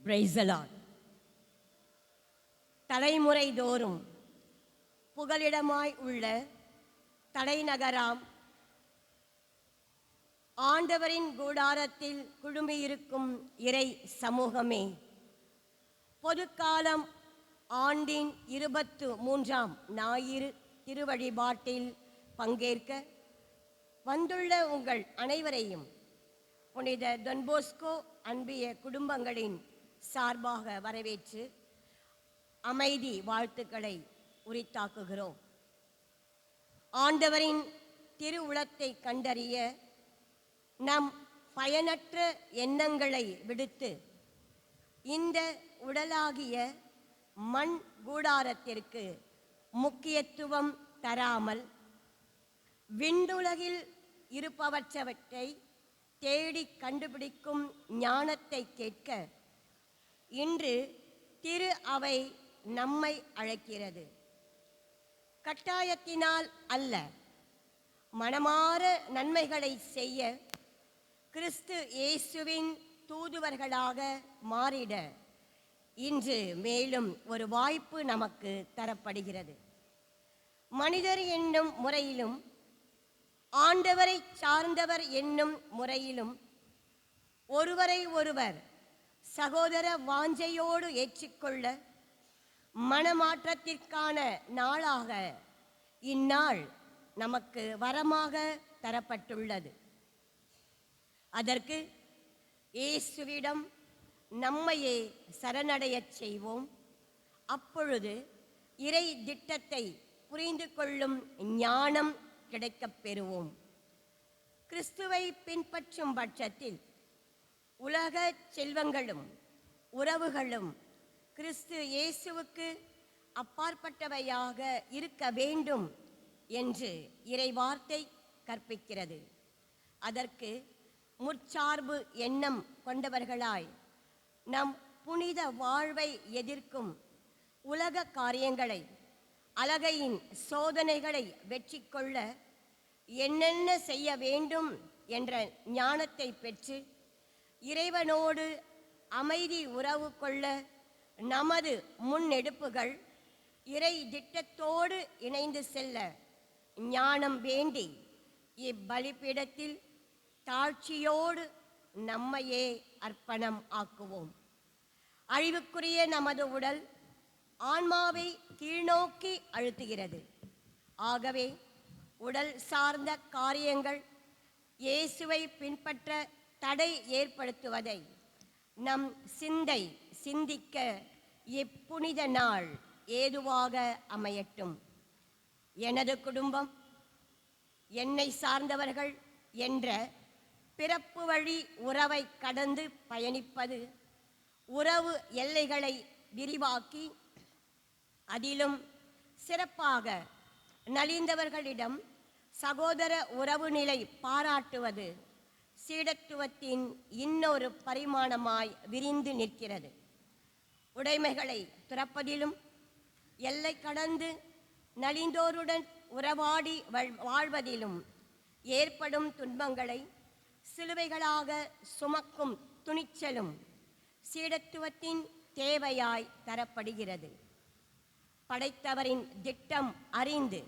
Praise the Lord. தலைமுறை தோறும் புகலிடமாய் உள்ள தலைநகராம் ஆண்டவரின் கூடாரத்தில் குழுமியிருக்கும் இறை சமூகமே, பொதுக்காலம் ஆண்டின் 23ஆம் ஞாயிறு திருவழிபாட்டில் பங்கேற்க வந்துள்ள உங்கள் அனைவரையும் புனித டொன் போஸ்கோ அன்பிய குடும்பங்களின் சார்பாக வரவேற்று அமைதி வாழ்த்துக்களை உரித்தாக்குகிறோம். ஆண்டவரின் திருவுளத்தை கண்டறிய நம் பயனற்ற எண்ணங்களை விடுத்து இந்த உடலாகிய மண் கூடாரத்திற்கு முக்கியத்துவம் தராமல் விண்ணுலகில் இருப்பவற்றை தேடி கண்டுபிடிக்கும் ஞானத்தை கேட்க இன்று திரு அவை நம்மை அழைக்கிறது. கட்டாயத்தினால் அல்ல, மனமார நன்மைகளை செய்ய கிறிஸ்து இயேசுவின் தூதுவர்களாக மாறிட இன்று மேலும் ஒரு வாய்ப்பு நமக்கு தரப்படுகிறது. மனிதர் என்னும் முறையிலும் ஆண்டவரை சார்ந்தவர் என்னும் முறையிலும் ஒருவரை ஒருவர் சகோதர வாஞ்சையோடு ஏற்றுக்கொள்ள மனமாற்றத்திற்கான நாளாக இந்நாள் நமக்கு வரமாக தரப்பட்டுள்ளது. அதற்கு இயேசுவிடம் நம்மையே சரணடையச் செய்வோம். அப்பொழுது இறை திட்டத்தை புரிந்து கொள்ளும் ஞானம் கிடைக்கப் பெறுவோம். கிறிஸ்துவை பின்பற்றும் பட்சத்தில் உலக செல்வங்களும் உறவுகளும் கிறிஸ்து இயேசுவுக்கு அப்பாற்பட்டவையாக இருக்க வேண்டும் என்று இறைவார்த்தை கற்பிக்கிறது. அதற்கு முற்சார்பு எண்ணம் கொண்டவர்களாய் நம் புனித வாழ்வை எதிர்க்கும் உலக காரியங்களை, அலகையின் சோதனைகளை வெற்றி கொள்ள என்னென்ன செய்ய வேண்டும் என்ற ஞானத்தை பெற்று இறைவனோடு அமைதி உறவு கொள்ள நமது முன்னெடுப்புகள் இறை திட்டத்தோடு இணைந்து செல்ல ஞானம் வேண்டி இப்பலிபீடத்தில் தாழ்ச்சியோடு நம்மையே அர்ப்பணம் ஆக்குவோம். அழிவுக்குரிய நமது உடல் ஆன்மாவை கீழ்நோக்கி அழுத்துகிறது. ஆகவே உடல் சார்ந்த காரியங்கள் இயேசுவை பின்பற்ற தடை ஏற்படுத்துவதை நம் சிந்திக்க இப்புனித நாள் ஏதுவாக அமையட்டும். எனது குடும்பம், என்னை சார்ந்தவர்கள் என்ற பிறப்பு வழி உறவை கடந்து பயணிப்பது, உறவு எல்லைகளை விரிவாக்கி அதிலும் சிறப்பாக நலிந்தவர்களிடம் சகோதர உறவு நிலை பாராட்டுவது சீடத்துவத்தின் இன்னொரு பரிமாணமாய் விரிந்து நிற்கிறது. உடைமைகளை துறப்பதிலும் எல்லை கடந்து நலிந்தோருடன் உறவாடி வாழ்வதிலும் ஏற்படும் துன்பங்களை சிலுவைகளாக சுமக்கும் துணிச்சலும் சீடத்துவத்தின் தேவையாய் தரப்படுகிறது. படைத்தவரின் திட்டம் அறிந்து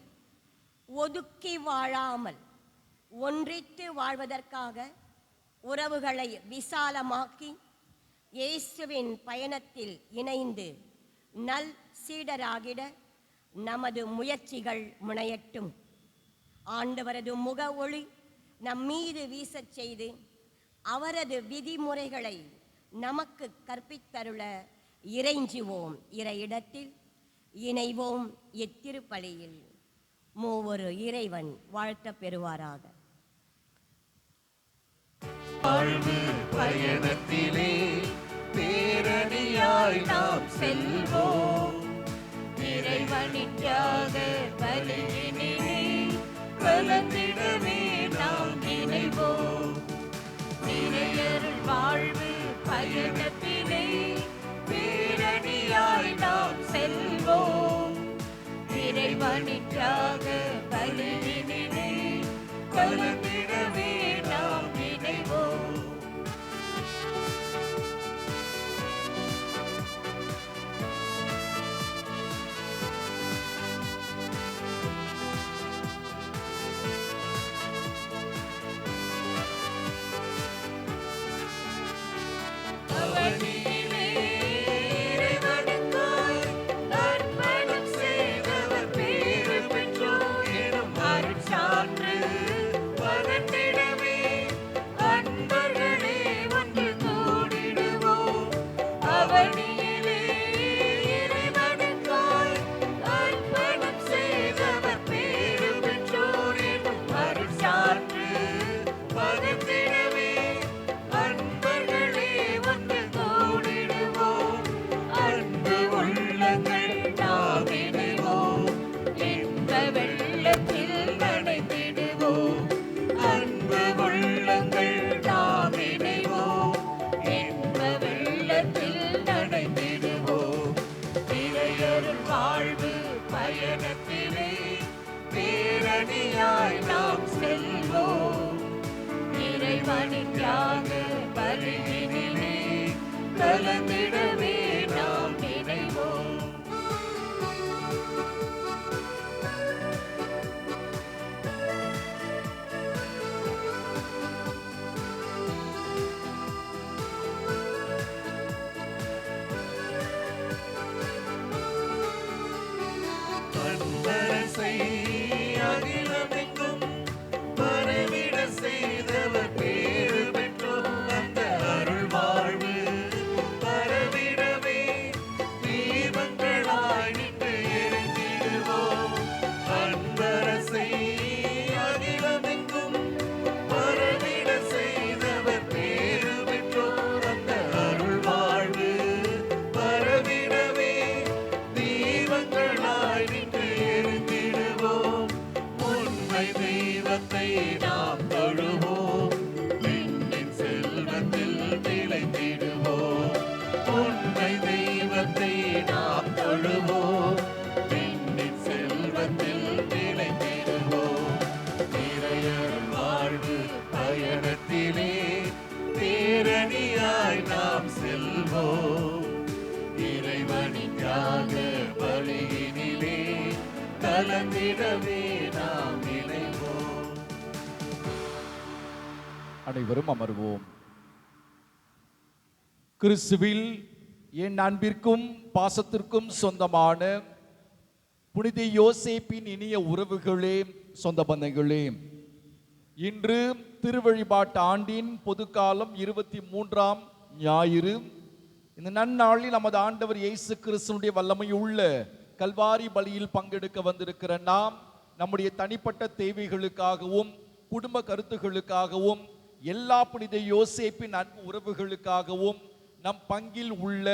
ஒதுக்கி வாழாமல் ஒன்றித்து வாழ்வதற்காக உறவுகளை விசாலமாக்கி இயேசுவின் பயணத்தில் இணைந்து நல் சீடராகிட நமது முயற்சிகள் முனையட்டும். ஆண்டவரது முக ஒளி நம்மீது வீசச் செய்து அவரது விதிமுறைகளை நமக்கு கற்பித்தருள இறைஞ்சுவோம். இறையிடத்தில் இணைவோம். இத்திருப்பலியில் மூவொரு இறைவன் வாழ்த்த பெறுவாராக. வாழ்வு பயணத்திலே பேரணியாய் நாம் செல்வோம். இறைவனின் தியாக பலியினிலே கலந்திடவே நாம் இணைவோம். இறையருள் வாழ்வு பயணத்திலே பேரணியாய் நாம் செல்வோம். இறைவனின் தியாக பலியினிலே கலந்திடவே நாம் இணைவோம். பணியிலே இறைவனுக்காய் அர்ப்பணம் செய்தவர் பேறு பெற்றோர் எனும் அருட்சான்று பகிர்ந்திடவே அன்பர்களே வந்து கூடிடுவோம். அன்பு உள்ளங்கள் நாம் இணைவோம், இன்ப வெள்ளத்தில் நனைந்திடுவோம். அன்பு உள்ளங்கள் நாம் இணைவோம், இன்ப வெள்ளத்தில் நனைந்திடுவோம். இறையருள் வாழ்வு பயணத்திலே பேரணியாய் நாம் செல்வோம். இறைவனின் தியாக பலியினிலே கலந்திடவே நாம் இணைவோம். அன்பரசை அகிலமெங்கும் பரவிட செய்தவர் பேறு பெற்றோர் அந்த அருள் வாழ்வு பரவிடவே தீபங்களாய் நின்று எரிந்திடுவோம். அன்பரசை அகிலமெங்கும் பரவிட செய்தவர் பேறு பெற்றோர் அந்த அருள் வாழ்வு பரவிடவே தீபங்களாய் நின்று எரிந்திடுவோம். உண்மை தெய்வத்தை நாம் தொழுவோம், விண்ணின் செல்வத்தில் நிலைத்திடுவோம். உண்மை தெய்வத்தை நாம் தொழுவோம், விண்ணின் செல்வத்தில் நிலைத்திடுவோம். இறையருள் வாழ்வு பயணத்திலே பேரணியாய் நாம் செல்வோம். இறைவனின் தியாக பலியினிலே கலந்திடவே நாம் இணைவோம். அனைவரும் அமர்வோம். கிறிஸ்துவில் என் அன்பிற்கும் பாசத்திற்கும் சொந்தமான புனித யோசேப்பின் இனிய உறவுகளே, சொந்த பந்தங்களே, இன்று திருவழிபாட்டு ஆண்டின் பொதுக்காலம் 23ஆம் ஞாயிறு. இந்த நன்னாளில் நமது ஆண்டவர் இயேசு கிறிஸ்துனுடைய வல்லமையுள்ள கல்வாரி பலியில் பங்கெடுக்க வந்திருக்கிற நாம் நம்முடைய தனிப்பட்ட தேவைகளுக்காகவும் குடும்ப கருத்துகளுக்காகவும் எல்லா புனித யோசேப்பின் அன்பு உறவுகளுக்காகவும் நம் பங்கில் உள்ள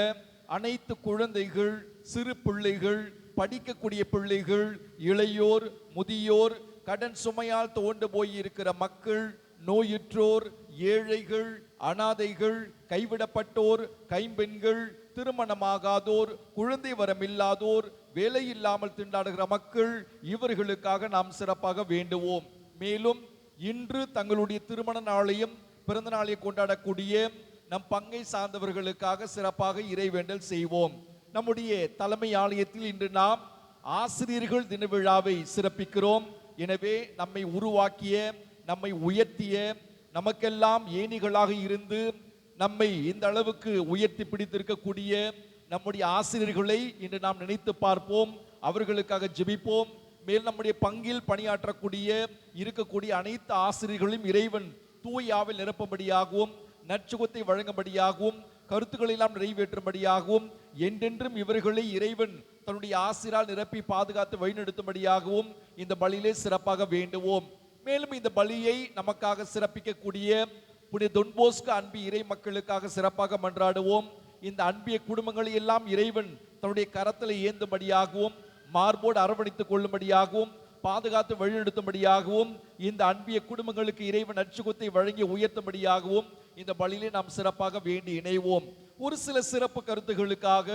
அனைத்து குழந்தைகள், சிறு பிள்ளைகள், படிக்கக்கூடிய பிள்ளைகள், இளையோர், முதியோர், கடன் சுமையால் தோண்டு போய் இருக்கிற மக்கள், நோயுற்றோர், ஏழைகள், அனாதைகள், கைவிடப்பட்டோர், கைம்பெண்கள், திருமணமாகாதோர், குழந்தை வரமில்லாதோர், வேலை இல்லாமல் திண்டாடுகிற மக்கள், இவர்களுக்காக நாம் சிறப்பாக வேண்டுவோம். மேலும் இன்று தங்களுடைய திருமண நாளையும் பிறந்த நாளை கொண்டாடக்கூடிய நம் பங்கை சார்ந்தவர்களுக்காக சிறப்பாக இறைவேண்டல் செய்வோம். நம்முடைய தலைமை ஆலயத்தில் இன்று நாம் ஆசிரியர்கள் தின விழாவை சிறப்பிக்கிறோம். எனவே நம்மை உருவாக்கிய, நம்மை உயர்த்திய, நமக்கெல்லாம் ஏணிகளாக இருந்து நம்மை இந்த அளவுக்கு உயர்த்தி பிடித்திருக்கக்கூடிய நம்முடைய ஆசிரியர்களை இன்று நாம் நினைத்து பார்ப்போம், அவர்களுக்காக ஜெபிப்போம். மேல் நம்முடைய பங்கில் பணியாற்றக்கூடிய இருக்கக்கூடிய அனைத்து ஆசிரியர்களையும் இறைவன் தூயாவில் நிரப்பும்படியாகவும், நற்சுகத்தை வழங்கும்படியாகவும், கருத்துக்களை எல்லாம் நிறைவேற்றும்படியாகவும், என்றென்றும் இவர்களை இறைவன் தன்னுடைய ஆசிரால் நிரப்பி பாதுகாத்து வழிநடத்தும்படியாகவும் இந்த பலியிலே சிறப்பாக வேண்டுவோம். மேலும் இந்த பலியை நமக்காக சிறப்பிக்கக்கூடிய புனித தொன்போஸ்கு அன்பு இறை மக்களுக்காக சிறப்பாக மன்றாடுவோம். இந்த அன்பிய குடும்பங்களை எல்லாம் இறைவன் தன்னுடைய கரத்தில் ஏந்தும்படியாகவும், மார்போடு அரவணைத்துக் கொள்ளும்படியாகவும், பாதுகாத்து வழிநடத்தும்படியாகவும், இந்த அன்பிய குடும்பங்களுக்கு இறைவன் நற்சுகத்தை வழங்கி உயர்த்தும்படியாகவும் இந்த பலியிலே நாம் சிறப்பாக வேண்டி இணைவோம். ஒரு சில சிறப்பு கருத்துகளுக்காக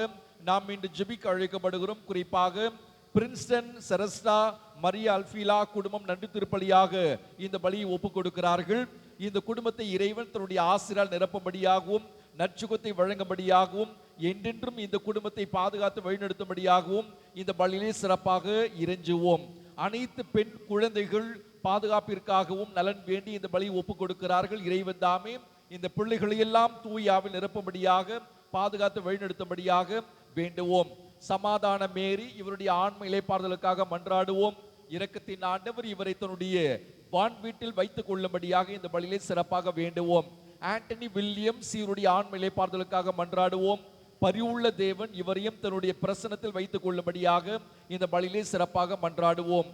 நாம் இன்று ஜெபிக்க அழைக்கப்படுகிறோம். குறிப்பாக பிரின்ஸ்டன் செரஸ்டா மரியா அல்ஃபீலா குடும்பம் நன்றி திருப்பலியாக இந்த பலியை ஒப்புக் கொடுக்கிறார்கள். இந்த குடும்பத்தை இறைவன் தன்னுடைய ஆசிரால் நிரப்பும்படியாகவும், நற்சுகத்தை வழங்கும்படியாகவும், என்றென்றும் இந்த குடும்பத்தை பாதுகாத்து வழிநடத்தும்படியாகவும் இந்த பலியிலே சிறப்பாக இறைஞ்சுவோம். அனைத்து பெண் குழந்தைகள் பாதுகாப்பிற்காகவும் நலன் வேண்டி இந்த பலியை ஒப்புக் கொடுக்கிறார்கள். இறைவன் தாமே இந்த பிள்ளைகளை எல்லாம் தூயாவில் நிரப்பும்படியாக, பாதுகாத்து வழிநடத்தும்படியாக வேண்டுவோம். சமாதான மேரி இவருடைய ஆன்ம இளைப்பாறுதலுக்காக மன்றாடுவோம். இரக்கத்தின் ஆண்டவர் இவரை தன்னுடைய வான் வீட்டில் வைத்துக் கொள்ளும்படியாக இந்த பலியிலே சிறப்பாக வேண்டுவோம். ஆண்டனி வில்லியம்ஸ் இவருடைய ஆன்ம இளைப்பாறுதலுக்காக மன்றாடுவோம். பரிவுள்ள தேவன் இவரையும் தன்னுடைய பிரசனத்தில் வைத்துக் கொள்ளும்படியாக இந்த பலியிலே சிறப்பாக மன்றாடுவோம்.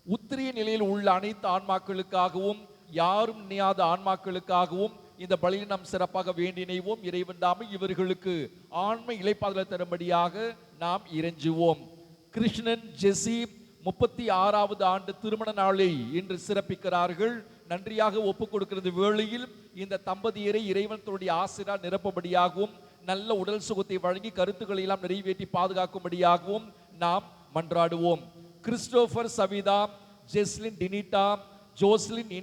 உத்திரிய நிலையில் உள்ள அனைத்து ஆன்மாக்களுக்காகவும், யாரும் நினையாத ஆன்மாக்களுக்காகவும் இந்த பலியில் நாம் சிறப்பாக வேண்டினைவோம். இறைவன் தாமே இவர்களுக்கு ஆன்மை இளைப்பாதலை தரும்படியாக நாம் இறைஞ்சுவோம். கிருஷ்ணன் ஜெசி 36வது ஆண்டு திருமண நாளை இன்று சிறப்பிக்கிறார்கள். நன்றியாக ஒப்புக் கொடுக்கிறது வேளையில் இந்த தம்பதியரை இறைவன் தன்னுடைய ஆசிரால் நிரப்பும்படியாகவும், நல்ல உடல் சுகத்தை வழங்கி கருத்துக்களை எல்லாம் நிறைவேற்றி பாதுகாக்கும்படியாகவும் நாம் மன்றாடுவோம். கிறிஸ்டோபர் சவிதா, ஜெஸ்லின் டினிட்டா, ஜோஸ்லின்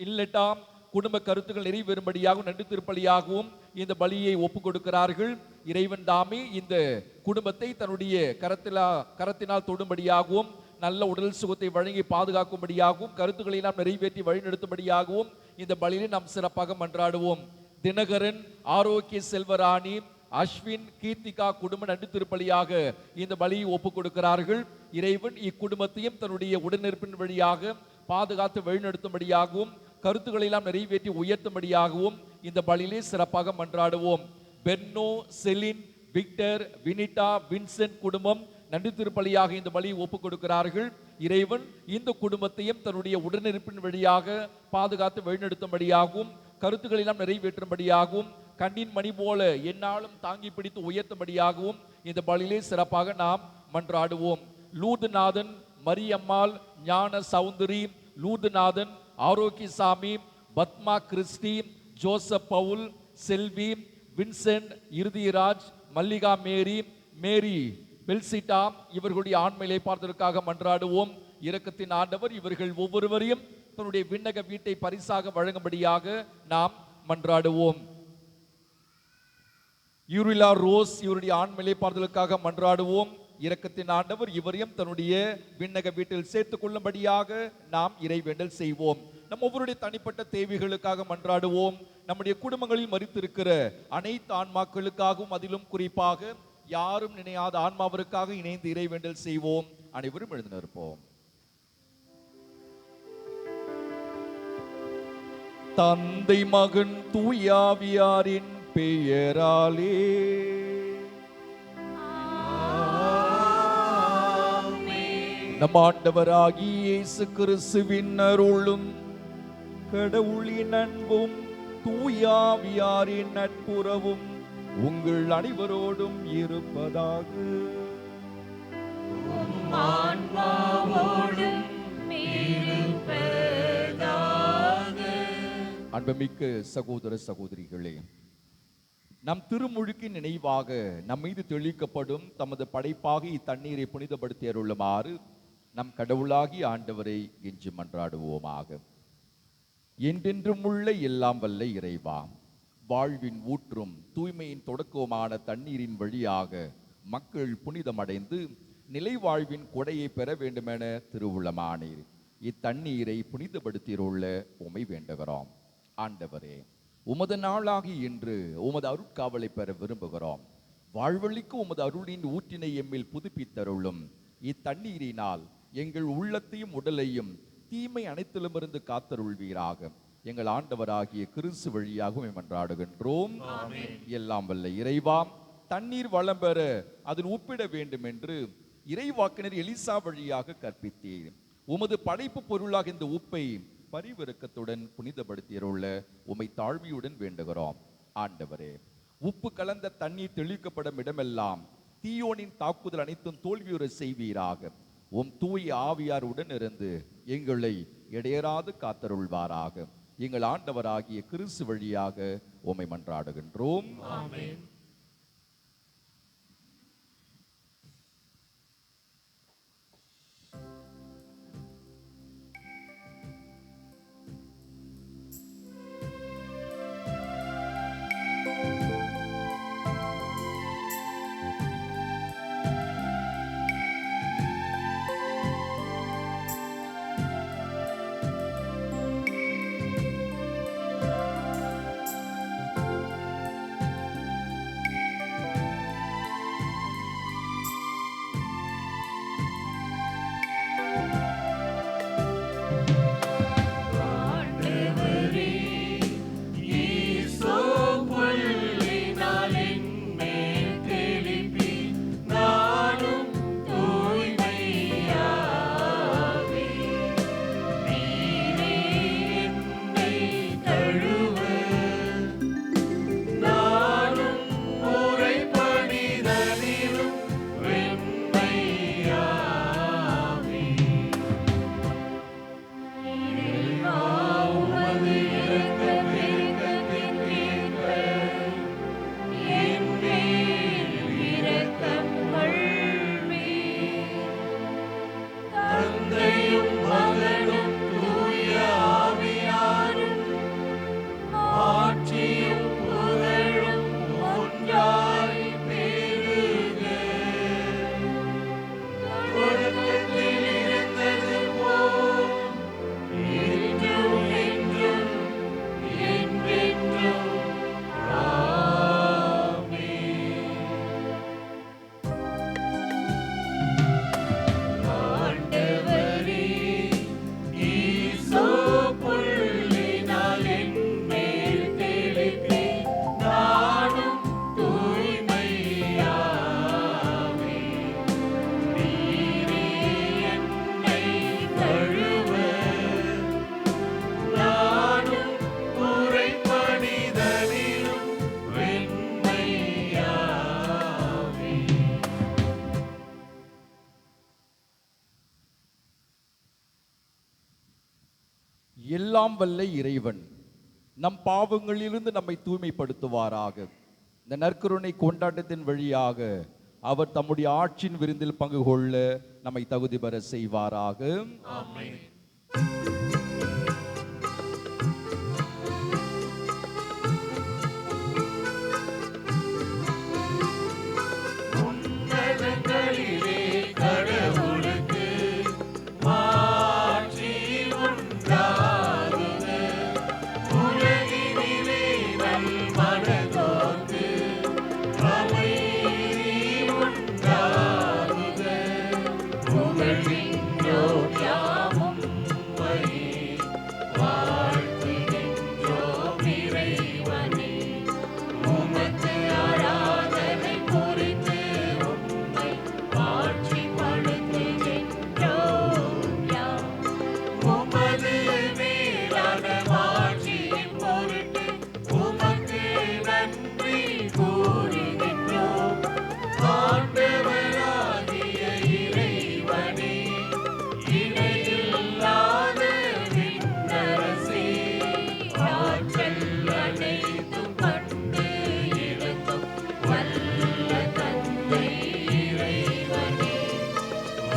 இல்லட்டா குடும்ப கருத்துக்கள் நிறைவேறும்படியாகவும் நன்றி திருப்பலியாகவும் இந்த பலியை ஒப்புக் கொடுக்கிறார்கள். இறைவன் தாமே இந்த குடும்பத்தை தன்னுடைய கரத்தினால் தொடும்படியாகவும், நல்ல உடல் சுகத்தை வழங்கி பாதுகாக்கும்படியாகவும், கருத்துக்களை எல்லாம் நிறைவேற்றி வழிநடத்தும்படியாகவும் இந்த பலியை நாம் சிறப்பாக மன்றாடுவோம். தினகரன், ஆரோக்கிய செல்வராணி, அஸ்வின், கீர்த்திகா குடும்ப நன்றி திருப்பலியாக இந்த பலியை ஒப்புக் கொடுக்கிறார்கள். இறைவன் இக்குடும்பத்தையும் தன்னுடைய உடனிருப்பின் வழியாக பாதுகாத்து வழிநடத்தும்படியாகவும், கருத்துக்களை எல்லாம் நிறைவேற்றி உயர்த்தும்படியாகவும் இந்த பலியிலே சிறப்பாக மன்றாடுவோம். பெர்னோ, செலின், விக்டர், வினிட்டா, வின்சென்ட் குடும்பம் நன்றி திருப்பலியாக இந்த பலியை ஒப்புக் கொடுக்கிறார்கள். இறைவன் இந்த குடும்பத்தையும் தன்னுடைய உடனிருப்பின் வழியாக பாதுகாத்து வழிநடத்தும்படியாகவும், கருத்துக்களை எல்லாம் நிறைவேற்றும்படியாகவும், கண்ணின் மணி போல எந்நாளும் தாங்கி பிடித்து உயர்த்தும்படியாகவும் இந்த பலியிலே சிறப்பாக நாம் மன்றாடுவோம். லூதுநாதன், மரியம்மாள், ஞான சௌந்தரி, லூதுநாதன், ஆரோக்கியசாமி, பத்மா கிறிஸ்டி, ஜோசப் பவுல், செல்வி, வின்சென்ட், இறுதிராஜ், மல்லிகா மேரி, மேரி பெல்சிட்டா இவர்களுடைய ஆண்மையை பார்த்ததற்காக மன்றாடுவோம். இரக்கத்தின் ஆண்டவர் இவர்கள் ஒவ்வொருவரையும் தன்னுடைய விண்ணக வீட்டை பரிசாக வழங்கும்படியாக நாம் மன்றாடுவோம். யூரிலா ரோஸ் இவருடைய ஆண்மையை பார்த்ததற்காக மன்றாடுவோம். இரக்கத்தின் ஆண்டவர் இவரையும் தன்னுடைய விண்ணக வீட்டில் சேர்த்துக் கொள்ளும்படியாக நாம் இறைவேண்டல் செய்வோம். நம் ஒவ்வொருடைய தனிப்பட்ட தேவைகளுக்காக மன்றாடுவோம். நம்முடைய குடும்பங்களில் மரித்திருக்கிற அனைத்து ஆன்மாக்களுக்காகவும், அதிலும் குறிப்பாக யாரும் நினையாத ஆன்மாவிற்காக இணைந்து இறைவேண்டல் செய்வோம். அனைவரும் எழுந்து நிற்போம். தந்தை, மகன், தூயாவியாரின் பெயராலே நம் ஆண்டவராகிய இயேசு கிறிஸ்துவின் அருளும், கடவுளின் அன்பும், தூயாவியாரின் நட்புறவும் உங்கள் அனைவரோடும் இருப்பதாக. அன்புமிக்க சகோதர சகோதரிகளே, நம் திருமுழுக்கின் நினைவாக நம் மீது தெளிக்கப்படும் தமது படைப்பாக இத்தண்ணீரை புனிதப்படுத்தி அருளுமாறு நம் கடவுளாகி ஆண்டவரை இன்று மன்றாடுவோமாக. என்றென்றும் உள்ள எல்லாம் வல்ல இறைவா, வாழ்வின் ஊற்றும் தூய்மையின் தொடக்கமான தண்ணீரின் வழியாக மக்கள் புனிதமடைந்து நிலை வாழ்வின் கொடையை பெற வேண்டுமென திருவுளமானீர். இத்தண்ணீரை புனிதப்படுத்தியுள்ள உமை வேண்டுகிறோம். ஆண்டவரே, உமது நாளாகி இன்று உமது அருட்காவலை பெற விரும்புகிறோம். வாழ்வழிக்கு உமது அருளின் ஊற்றினை எம்மில் புதுப்பித்தருளும். இத்தண்ணீரினால் எங்கள் உள்ளத்தையும் உடலையும் தீமை அனைத்திலுமிருந்து காத்தருள்வீராக. எங்கள் ஆண்டவராகிய கிறிஸ்து வழியாக மன்றாடுகின்றோம். எல்லாம் வல்ல இறைவா, தண்ணீர் வளம் பெற அதில் உப்பிட வேண்டும் என்று இறைவாக்கினர் எலிசா வழியாக கற்பித்தீர். உமது படைப்பு பொருளாக இந்த உப்பை பரிவிரக்கத்துடன் புனிதப்படுத்தியுள்ள உமை தாழ்மையுடன் வேண்டுகிறோம். ஆண்டவரே, உப்பு கலந்த தண்ணீர் தெளிக்கப்படும் இடமெல்லாம் தீயோனின் தாக்குதல் அனைத்தும் தோல்வியுற செய்வீராக. உம் தூய ஆவியார் உடன் இருந்து எங்களை இடையராது காத்தருள்வாராக. எங்கள் ஆண்டவராகிய கிறிஸ்து வழியாக உம்மை மன்றாடுகின்றோம். ஆமென். எல்லாம் வல்ல இறைவன் நம் பாவங்களிலிருந்து நம்மை தூய்மைப்படுத்துவாராக. இந்த நற்கருணை கொண்டாட்டத்தின் வழியாக அவர் தம்முடைய ஆட்சியின் விருந்தில் பங்கு கொள்ள நம்மை தகுதி பெற செய்வாராக. ஆமென். உன்னதங்களிலே கடவுளுக்கு மாட்சி உண்டாகுக. உலகினிலே நல்மனதோர்க்கு அமைதி உண்டாகுக. புகழ்கின்றோம் யாவும் உம்மையே, வாழ்த்துகின்றோம் இறைவனே. உமக்கு ஆராதனை புரிந்து உம்மை மாட்சிப்படுத்துகின்றோம் யாம். உமது மேலான மாட்சியின் பொருட்டு உமக்கு நன்றி கூறுகின்றோம். ஆண்டவராகிய இறைவனே, இணையில்லாத விண்ணரசே, ஆற்றல் அனைத்தும் கண்டு இறக்கும் வல்ல தந்தை இறைவனே,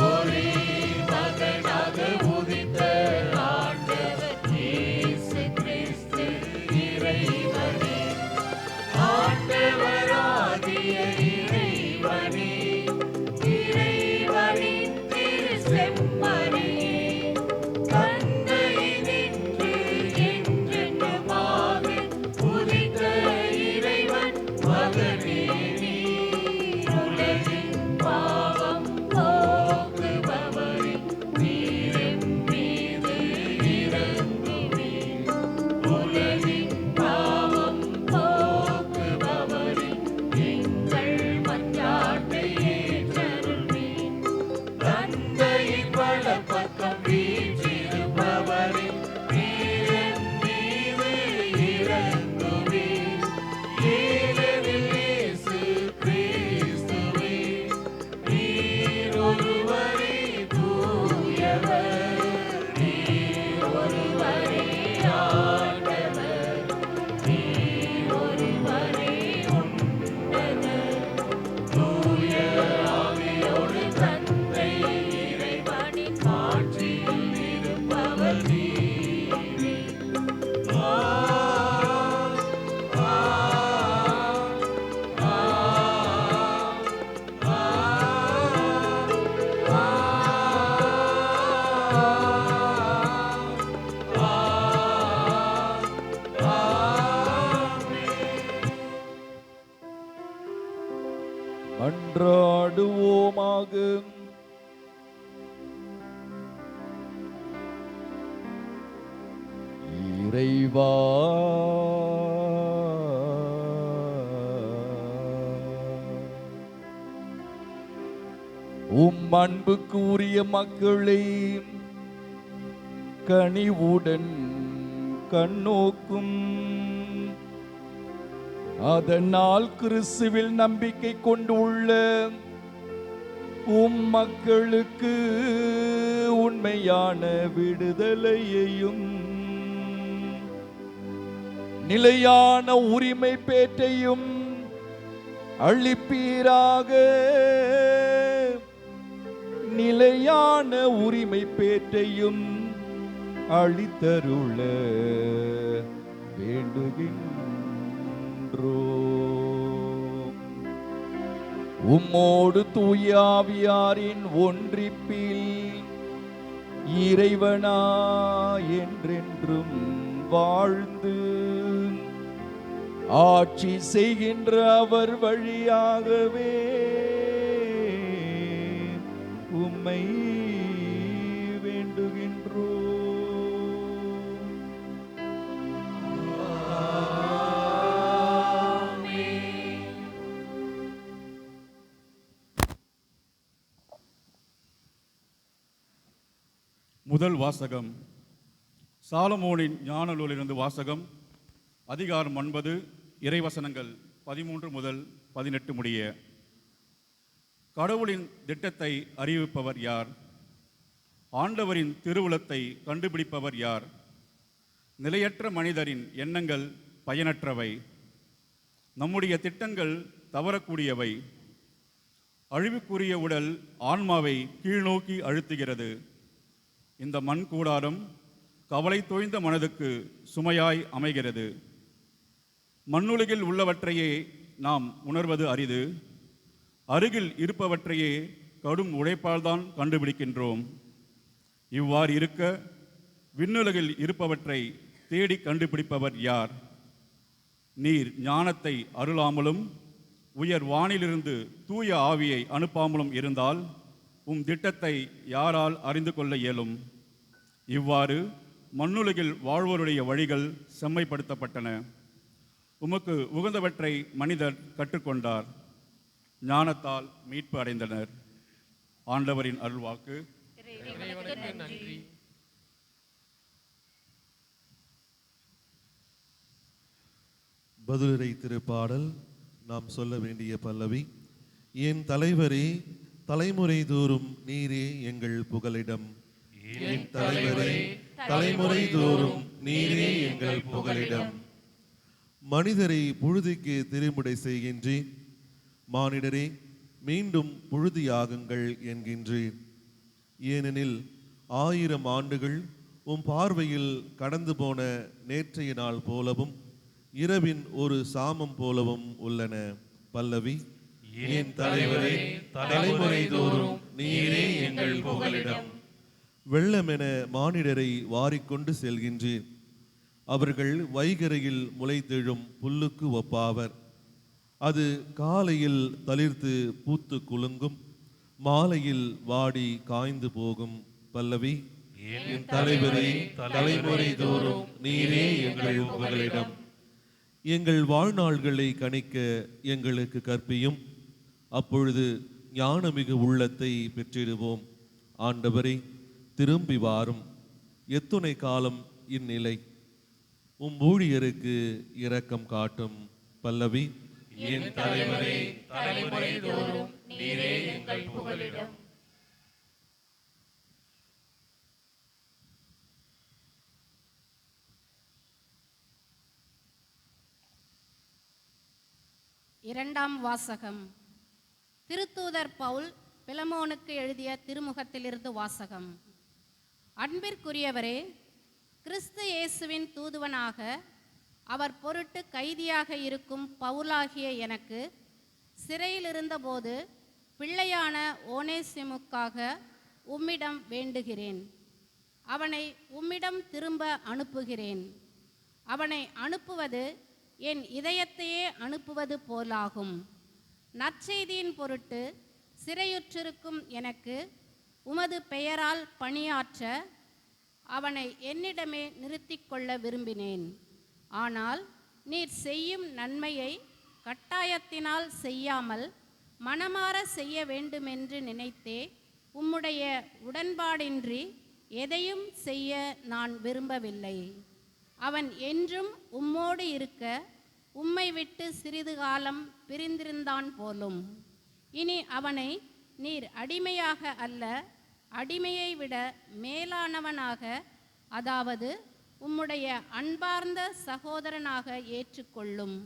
ஒரே மகனாக உதித்த ஆண்டவர் இயேசு கிறிஸ்து இறைவனே, ஆண்டவராகிய இறைவனே, இறைவனின் திரு செம்மறியே, தந்தையினின்று என்றென்றுமாக உதித்த இறைவன் மகனே நீர். உலகின் பாவம் போக்குபவரே, நீர் எம் மீது இரங்குவீர். உலகின் பாவம் போக்குபவரே, எங்கள் மன்றாட்டை ஏற்றருள்வீர். தந்தையின் வலப்பக்கம் வீற்றிருப்பவரே, நீர் எம் மீது இரங்குவீர். ஏனெனில் இயேசு கிறிஸ்துவே, நீர் ஒருவரே தூயவர், நீர் ஒருவரே ஆண்டவர், நீர் ஒருவரே உன்னதர். தூய ஆவியோடு தந்தை இறைவனின் ஆட்சியில் இருப்பவர் நீரே. மன்றாடுவோமாக. இறைவா, உம் அன்புக்கு உரிய மக்களை கனிவுடன் கண்ணோக்கும். அதனால் கிறிஸ்துவில் நம்பிக்கை கொண்டுள்ள உம் மக்களுக்கு உண்மையான விடுதலையையும் நிலையான உரிமை பேற்றையும் அளிப்பீராக. நிலையான உரிமை பேற்றையும் அளித்தருள வேண்டுகின்றோம். உம்மோடு தூய ஆவியாரின் ஒன்றிப்பில் இறைவனா என்றென்றும் வாழ்ந்து ஆட்சி செய்கின்ற அவர் வழியாகவே உம்மை வேண்டுகின்றோம். முதல் வாசகம் சாலமோனின் ஞான நூலிலிருந்து வாசகம். அதிகாரம் 9, இறைவசனங்கள் 13 முதல் 18 முடிய. கடவுளின் திட்டத்தை அறிவிப்பவர் யார்? ஆண்டவரின் திருவுளத்தை கண்டுபிடிப்பவர் யார்? நிலையற்ற மனிதரின் எண்ணங்கள் பயனற்றவை. நம்முடைய திட்டங்கள் தவறக்கூடியவை. அழிவுக்குரிய உடல் ஆன்மாவை கீழ்நோக்கி அழுத்துகிறது. இந்த மண் கூடாரம் கவலை தோய்ந்த மனதுக்கு சுமையாய் அமைகிறது. மண்ணுலகில் உள்ளவற்றையே நாம் உணர்வது அரிது. அருகில் இருப்பவற்றையே கடும் உழைப்பால்தான் கண்டுபிடிக்கின்றோம். இவ்வாறு இருக்க விண்ணுலகில் இருப்பவற்றை தேடி கண்டுபிடிப்பவர் யார்? நீர் ஞானத்தை அருளாமலும் உயர் வானிலிருந்து தூய ஆவியை அனுப்பாமலும் இருந்தால் திட்டத்தை யாரால் அறிந்து கொள்ள இயலும்? இவ்வாறு மண்ணுலகில் வாழ்வோருடைய வழிகள் செம்மைப்படுத்தப்பட்டன. உமக்கு உகந்தவற்றை மனிதர் கற்றுக்கொண்டார். ஞானத்தால் மீட்பு அடைந்தனர். ஆண்டவரின் அருள்வாக்கு. இறைவனுக்கு நன்றி. பதிலுரை திருப்பாடல். நாம் சொல்ல வேண்டிய பல்லவி. என் தலைவரே, தலைமுறை தோறும் நீரே எங்கள் புகலிடம். என் தலைவரே, தலைமுறை தோறும் நீரே எங்கள் புகலிடம். மனிதரை புழுதிக்கு திருமுடை செய்கின்றேன், மானிடரே மீண்டும் புழுதியாகுங்கள் என்கின்றேன். ஏனெனில் 1000 ஆண்டுகள் பார்வையில் கடந்து போன நேற்றைய நாள் போலவும் இரவின் ஒரு சாமம் போலவும் உள்ளன. பல்லவி. என் தலைவரே, தலைமுறை தோறும் நீரே எங்கள் புகலிடம். வெள்ளமென மானிடரை வாரிக்கொண்டு செல்கின்றேன். அவர்கள் வைகரையில் முளைத்தெழும் புல்லுக்கு ஒப்பாவர். அது காலையில் தளிர்த்து பூத்து குலுங்கும், மாலையில் வாடி காய்ந்து போகும். பல்லவி. என் தலைவரே, தலைமுறை தோறும் நீரே எங்கள் புகலிடம். எங்கள் வாழ்நாள்களை கணிக்க எங்களுக்கு கற்பியும், அப்பொழுது ஞானமிகு உள்ளத்தை பெற்றிடுவோம். ஆண்டவரே, திரும்பி வாரும். எத்துணை காலம் இந்நிலை? ஊழியருக்கு இரக்கம் காட்டும். பல்லவி. என் தலைவரே, தலைமுறை தோறும் நீரே எங்கள் புகலிடம். இரண்டாம் வாசகம். திருத்தூதர் பவுல் பிலமோனுக்கு எழுதிய திருமுகத்திலிருந்து வாசகம். அன்பிற்குரியவரே, கிறிஸ்து இயேசுவின் தூதுவனாக அவர் பொருட்டு கைதியாக இருக்கும் பவுலாகிய எனக்கு சிறையில் இருந்தபோது பிள்ளையான ஓனேசிமுக்காக உம்மிடம் வேண்டுகிறேன். அவனை உம்மிடம் திரும்ப அனுப்புகிறேன். அவனை அனுப்புவது என் இதயத்தையே அனுப்புவது போலாகும். நற்செய்தியின் பொருட்டு சிறையுற்றிருக்கும் எனக்கு உமது பெயரால் பணியாற்ற அவனை என்னிடமே நிறுத்திக் கொள்ள விரும்பினேன். ஆனால் நீர் செய்யும் நன்மையை கட்டாயத்தினால் செய்யாமல் மனமாற செய்ய வேண்டுமென்று நினைத்தே உம்முடைய உடன்பாடின்றி எதையும் செய்ய நான் விரும்பவில்லை. அவன் என்றும் உம்மோடு இருக்க உம்மை விட்டு சிறிது காலம் பிரிந்திருந்தான் போலும். இனி அவனை நீர் அடிமையாக அல்ல, அடிமையை விட மேலானவனாக, அதாவது உம்முடைய அன்பார்ந்த சகோதரனாக ஏற்றுக்கொள்ளும்.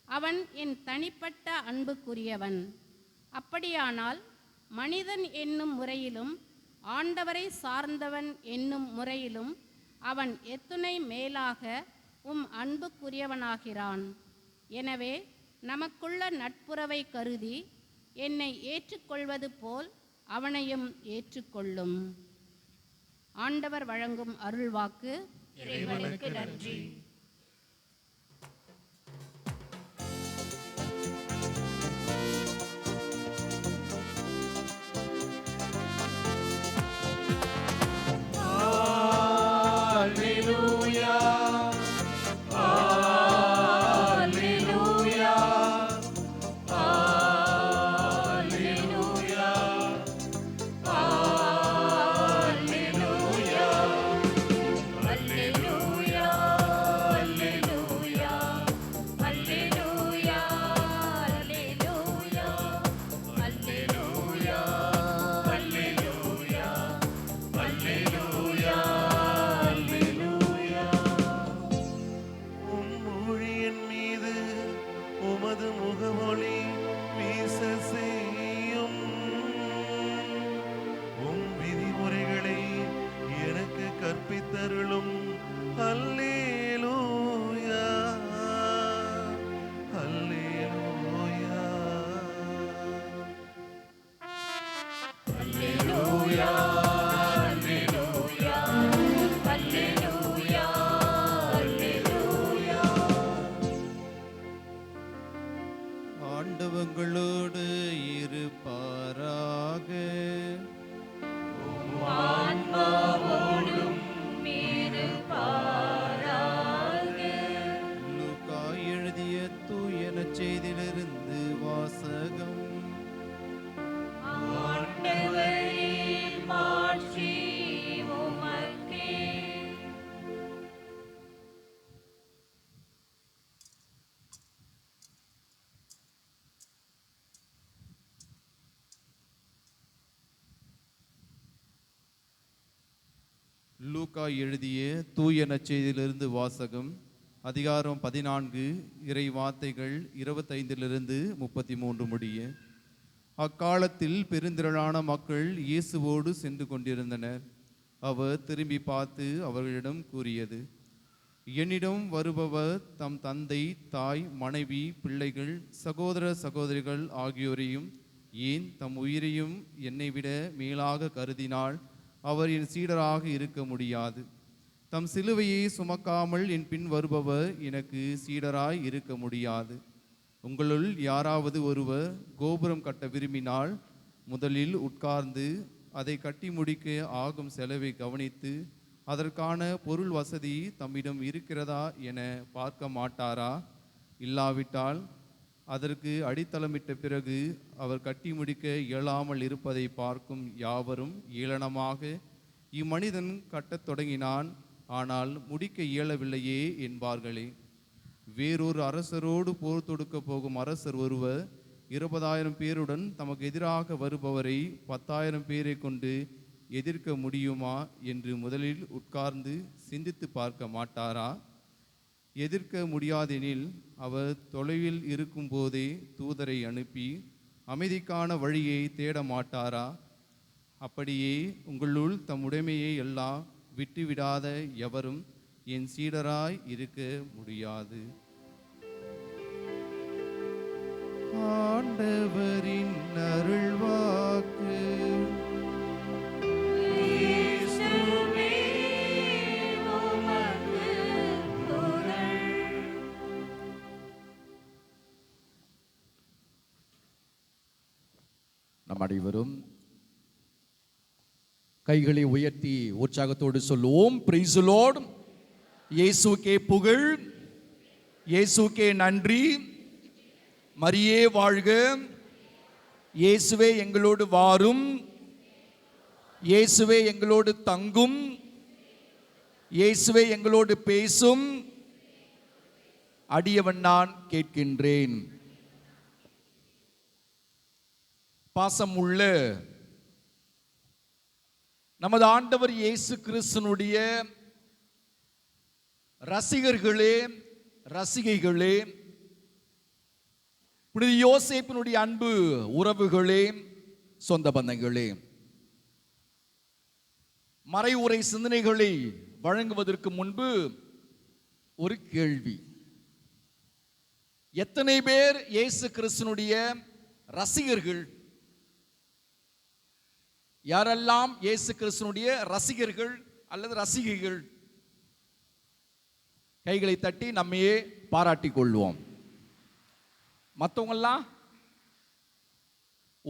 அவன் என் தனிப்பட்ட அன்புக்குரியவன். அப்படியானால் மனிதன் என்னும் முறையிலும் ஆண்டவரை சார்ந்தவன் என்னும் முறையிலும் அவன் எத்துணை மேலாக அன்புக்குரியவனாகிறான். எனவே நமக்குள்ள நட்புறவை கருதி என்னை ஏற்றுக்கொள்வது போல் அவனையும் ஏற்றுக்கொள்ளும். ஆண்டவர் வழங்கும் அருள்வாக்கு. இறைவனுக்கு நன்றி. உங்களோடு இருப்பாராக. லூக்கா எழுதிய தூய நற்செய்தியிலிருந்து வாசகம். லூக்கா எழுதிய தூய நற்செய்தியிலிருந்து வாசகம். அதிகாரம் 14, இறை வார்த்தைகள் 25 33 முடிய. அக்காலத்தில் பெருந்திரளான மக்கள் இயேசுவோடு சென்று கொண்டிருந்தனர். அவர் திரும்பி பார்த்து அவர்களிடம் கூறியது, என்னிடம் வருபவர் தம் தந்தை, தாய், மனைவி, பிள்ளைகள், சகோதர சகோதரிகள் ஆகியோரையும் ஏன் தம் உயிரையும் என்னை விட மேலாக கருதினால் அவர் என் சீடராக இருக்க முடியாது. தம் சிலுவையை சுமக்காமல் என் பின் வருபவர் எனக்கு சீடராய் இருக்க முடியாது. உங்களுள் யாராவது ஒருவர் கோபுரம் கட்ட விரும்பினால் முதலில் உட்கார்ந்து அதை கட்டி முடிக்க ஆகும் செலவை கவனித்து அதற்கான பொருள் வசதி தம்மிடம் இருக்கிறதா என பார்க்க மாட்டாரா? இல்லாவிட்டால் அதற்கு அடித்தளமிட்ட பிறகு அவர் கட்டி முடிக்க இயலாமல் இருப்பதை பார்க்கும் யாவரும் ஏளனமாக, இம்மனிதன் கட்டத் தொடங்கினான், ஆனால் முடிக்க இயலவில்லையே என்பார்களே. வேறொரு அரசரோடு போர் தொடுக்க போகும் அரசர் ஒருவர் 20,000 பேருடன் தமக்கு எதிராக வருபவரை 10,000 பேரை கொண்டு எதிர்க்க முடியுமா என்று முதலில் உட்கார்ந்து சிந்தித்து பார்க்க மாட்டாரா? எதிர்க்க முடியாதெனில் அவர் தொலைவில் இருக்கும் போதே தூதரை அனுப்பி அமைதிக்கான வழியை தேட மாட்டாரா? அப்படியே உங்களுள் தம் உடைமையை எல்லாம் விட்டுவிடாத எவரும் என் சீடராய் இருக்க முடியாது. ஆண்டவரின் அருள்வாக்கு. நம் அனைவரும் கைகளை உயர்த்தி உற்சாகத்தோடு சொல்லுவோம். Praise the Lord. இயேசுவுக்கே புகழ், இயேசுவுக்கே நன்றி. மரியே வாழ்க, இயேசுவே எங்களோடு வாரும், இயேசுவே எங்களோடு தங்கும், இயேசுவே எங்களோடு பேசும். அடியவன் நான் கேட்கின்றேன். பாசமுள்ள நமது ஆண்டவர் இயேசு கிறிஸ்துனுடைய ரசிகர்களே, ரசிகைகளே, புனித யோசேப்பினுடைய அன்பு உறவுகளே, சொந்த பந்தங்களே, மறைவுரை சிந்தனைகளை வழங்குவதற்கு முன்பு ஒரு கேள்வி. எத்தனை பேர் இயேசு கிறிஸ்துனுடைய ரசிகர்கள்? யாரெல்லாம் இயேசு கிறிஸ்துனுடைய ரசிகர்கள் அல்லது ரசிகைகள்? கைகளை தட்டி நம்மையே பாராட்டிக் கொள்வோம். மற்றவங்கெல்லாம்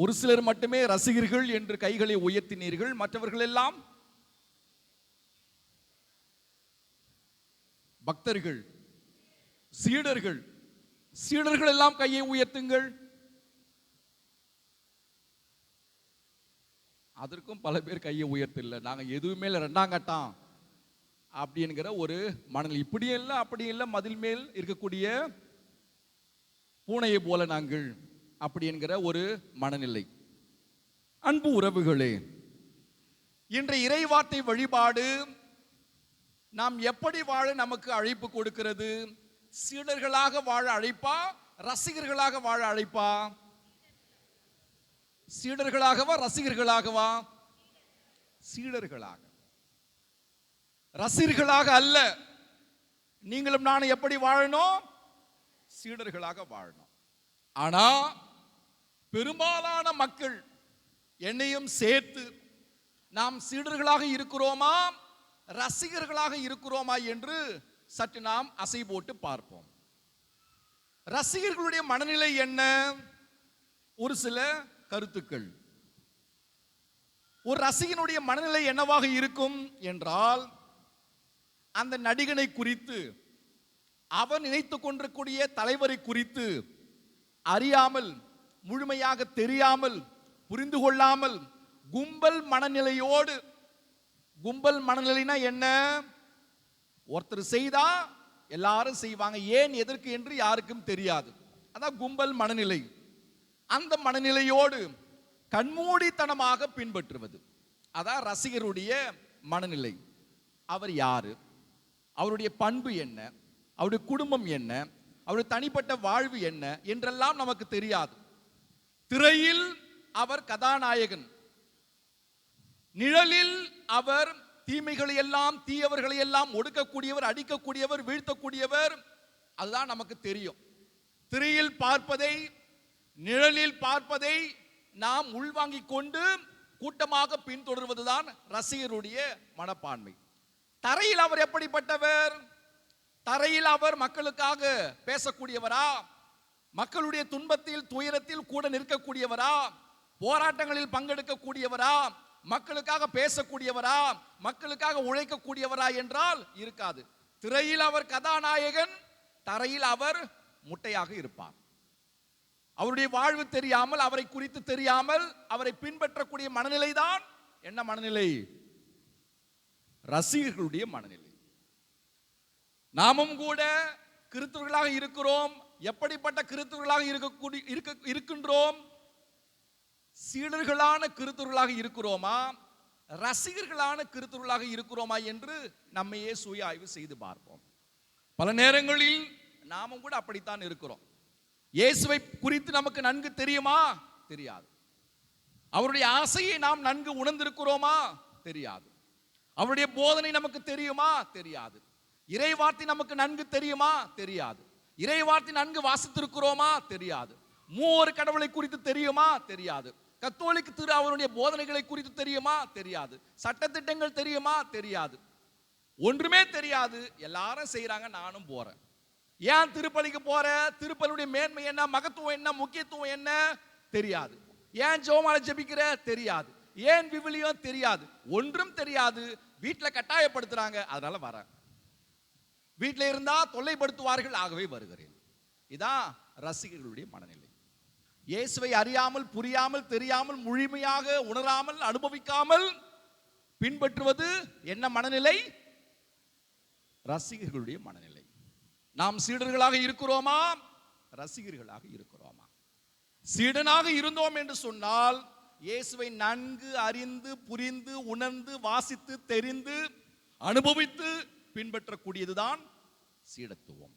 ஒரு சிலர் மட்டுமே ரசிகர்கள் என்று கைகளை உயர்த்தினீர்கள். மற்றவர்கள் எல்லாம் பக்தர்கள், சீடர்கள். சீடர்கள் எல்லாம் கையை உயர்த்துங்கள். அதற்கும் பல பேர் கையை உயர்த்தல. நாங்கள் எதுவுமே இல்லை, ரெண்டாம் கட்டம் அப்படிங்கிற ஒரு மனநிலை. இப்படி இல்லை அப்படி இல்லை, மதில் மேல் இருக்கக்கூடிய பூனையை போல நாங்கள் அப்படி என்கிற ஒரு மனநிலை. அன்பு உறவுகளே, இன்றைய இறைவார்த்தை வழிபாடு நாம் எப்படி வாழ நமக்கு அழைப்பு கொடுக்கிறது? சீடர்களாக வாழ அழைப்பா, ரசிகர்களாக வாழ அழைப்பா? சீடர்களாகவா, ரசிகர்களாகவா? சீடர்களாக, ரசிகர்களாக அல்ல. நீங்களும் நானும் எப்படி வாழணும்? சீடர்களாக வாழணும். ஆனா பெரும்பாலான மக்கள், என்னையும் சேர்த்து, நாம் சீடர்களாக இருக்கிறோமா, ரசிகர்களாக இருக்கிறோமா என்று சற்று நாம் அசை போட்டு பார்ப்போம். ரசிகர்களுடைய மனநிலை என்ன? ஒரு சில கருத்துக்கள். ஒரு ரசிகனுடைய மனநிலை என்னவாக இருக்கும் என்றால், அந்த நடிகனை குறித்து, அவன் நினைத்துக் கொண்டிருக்கூடிய தலைவரை குறித்து அறியாமல், முழுமையாக தெரியாமல், புரிந்து கொள்ளாமல், கும்பல் மனநிலையோடு, கும்பல் மனநிலைனா என்ன? ஒருத்தர் செய்தா எல்லாரும் செய்வாங்க, ஏன் எதற்கு என்று யாருக்கும் தெரியாது. அதான் கும்பல் மனநிலை. அந்த மனநிலையோடு கண்மூடித்தனமாக பின்பற்றுவது, அதான் ரசிகருடைய மனநிலை. அவர் யாரு, அவருடைய பண்பு என்ன, அவருடைய குடும்பம் என்ன, அவருடைய தனிப்பட்ட வாழ்வு என்ன என்றெல்லாம் நமக்கு தெரியாது. திரையில் அவர் கதாநாயகன், நிழலில் அவர் தீமைகளை எல்லாம், தீயவர்களை எல்லாம் ஒடுக்கக்கூடியவர், அடிக்கக்கூடியவர், வீழ்த்தக்கூடியவர். அதுதான் நமக்கு தெரியும். திரையில் பார்ப்பதை, நிழலில் பார்ப்பதை நாம் உள்வாங்கிக் கொண்டு கூட்டமாக பின்தொடர்வதுதான் ரசிகருடைய மனப்பான்மை. தரையில் அவர் எப்படிப்பட்டவர்? தரையில் அவர் மக்களுக்காக பேசக்கூடியவரா? மக்களுடைய துன்பத்தில், துயரத்தில் கூட நிற்கக்கூடியவரா? போராட்டங்களில் பங்கெடுக்கக்கூடியவரா? மக்களுக்காக பேசக்கூடியவரா? மக்களுக்காக உழைக்கக்கூடியவரா என்றால் இருக்காது. திரையில் அவர் கதாநாயகன், தரையில் அவர் முட்டையாக இருப்பார். அவருடைய வாழ்வு தெரியாமல், அவரை குறித்து தெரியாமல், அவரை பின்பற்றக்கூடிய மனநிலைதான் என்ன மனநிலை? ரசிகர்களுடைய மனநிலை. நாமும் கூட கிறிஸ்தவர்களாக இருக்கிறோம். எப்படிப்பட்ட கிறிஸ்தவர்களாக இருக்கின்றோம்? சீடர்களான கிறிஸ்தவர்களாக இருக்கிறோமா, ரசிகர்களான கிறிஸ்தவர்களாக இருக்கிறோமா என்று நம்மையே சுய ஆய்வு செய்து பார்ப்போம். பல நேரங்களில் நாமும் கூட அப்படித்தான் இருக்கிறோம். இயேசுவை குறித்து நமக்கு நன்கு தெரியுமா? தெரியாது. அவருடைய ஆசையை நாம் நன்கு உணர்ந்திருக்கிறோமா? தெரியாது. அவருடைய போதனை நமக்கு தெரியுமா? தெரியாது. இறைவார்த்தை நமக்கு நன்கு தெரியுமா? தெரியாது. இறைவார்த்தை நன்கு வாசித்திருக்கிறோமா? தெரியாது. மூவொரு கடவுளை குறித்து தெரியுமா? தெரியாது. கத்தோலிக்க திரு அவருடைய போதனைகளை குறித்து தெரியுமா? தெரியாது. சட்டத்திட்டங்கள் தெரியுமா? தெரியாது. ஒன்றுமே தெரியாது. எல்லாரும் செய்யறாங்க, நானும் போறேன். ஏன் திருப்பலிக்கு போற? திருப்பலியுடைய மேன்மை என்ன, மகத்துவம் என்ன, முக்கியத்துவம் என்ன? தெரியாது. ஏன் ஜெபமாலை ஜெபிக்கிற? தெரியாது. ஏன் விவிலியம்? தெரியாது. ஒன்றும் தெரியாது. வீட்டுல கட்டாயப்படுத்துறாங்க, அதனால வரேன். வீட்டில் இருந்தா தொல்லைப்படுத்துவார்கள், ஆகவே வருகிறேன். இதான் ரசிகர்களுடைய மனநிலை. இயேசுவை அறியாமல், புரியாமல், தெரியாமல், முழுமையாக உணராமல், அனுபவிக்காமல் பின்பற்றுவது என்ன மனநிலை? ரசிகர்களுடைய மனநிலை. நாம் சீடர்களாக இருக்கிறோமா, ரசிகர்களாக இருக்கிறோமா? சீடனாக இருந்தோம் என்று சொன்னால் இயேசுவை நன்கு அறிந்து, புரிந்து, உணர்ந்து, வாசித்து, தெரிந்து, அனுபவித்து பின்பற்றக்கூடியதுதான் சீடத்துவம்.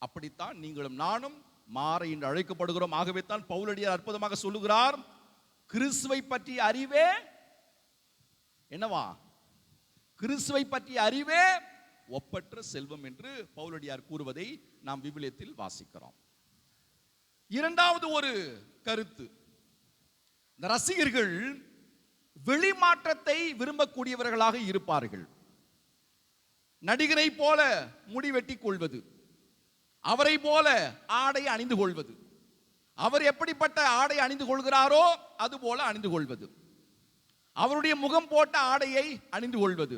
அப்படித்தான் நீங்களும் நானும் மாற என்று அழைக்கப்படுகிறோம். ஆகவே தான் பவுலடியார் அற்புதமாக சொல்லுகிறார், கிறிஸ்துவை பற்றிய அறிவே என்னவா? கிறிஸ்துவை பற்றிய அறிவே ஒப்பற்ற செல்வம் என்று பவுலடியார் கூறுவதை நாம் விவிலியத்தில் வாசிக்கிறோம். இரண்டாவது ஒரு கருத்து, இந்த ரசிகர்கள் வெளிமாற்றத்தை விரும்பக்கூடியவர்களாக இருப்பார்கள். நடிகரை போல முடி வெட்டி கொள்வது, அவரை போல ஆடை அணிந்து கொள்வது, அவர் எப்படிப்பட்ட ஆடை அணிந்து கொள்கிறாரோ அது போல அணிந்து கொள்வது, அவருடைய முகம் போட்ட ஆடையை அணிந்து கொள்வது,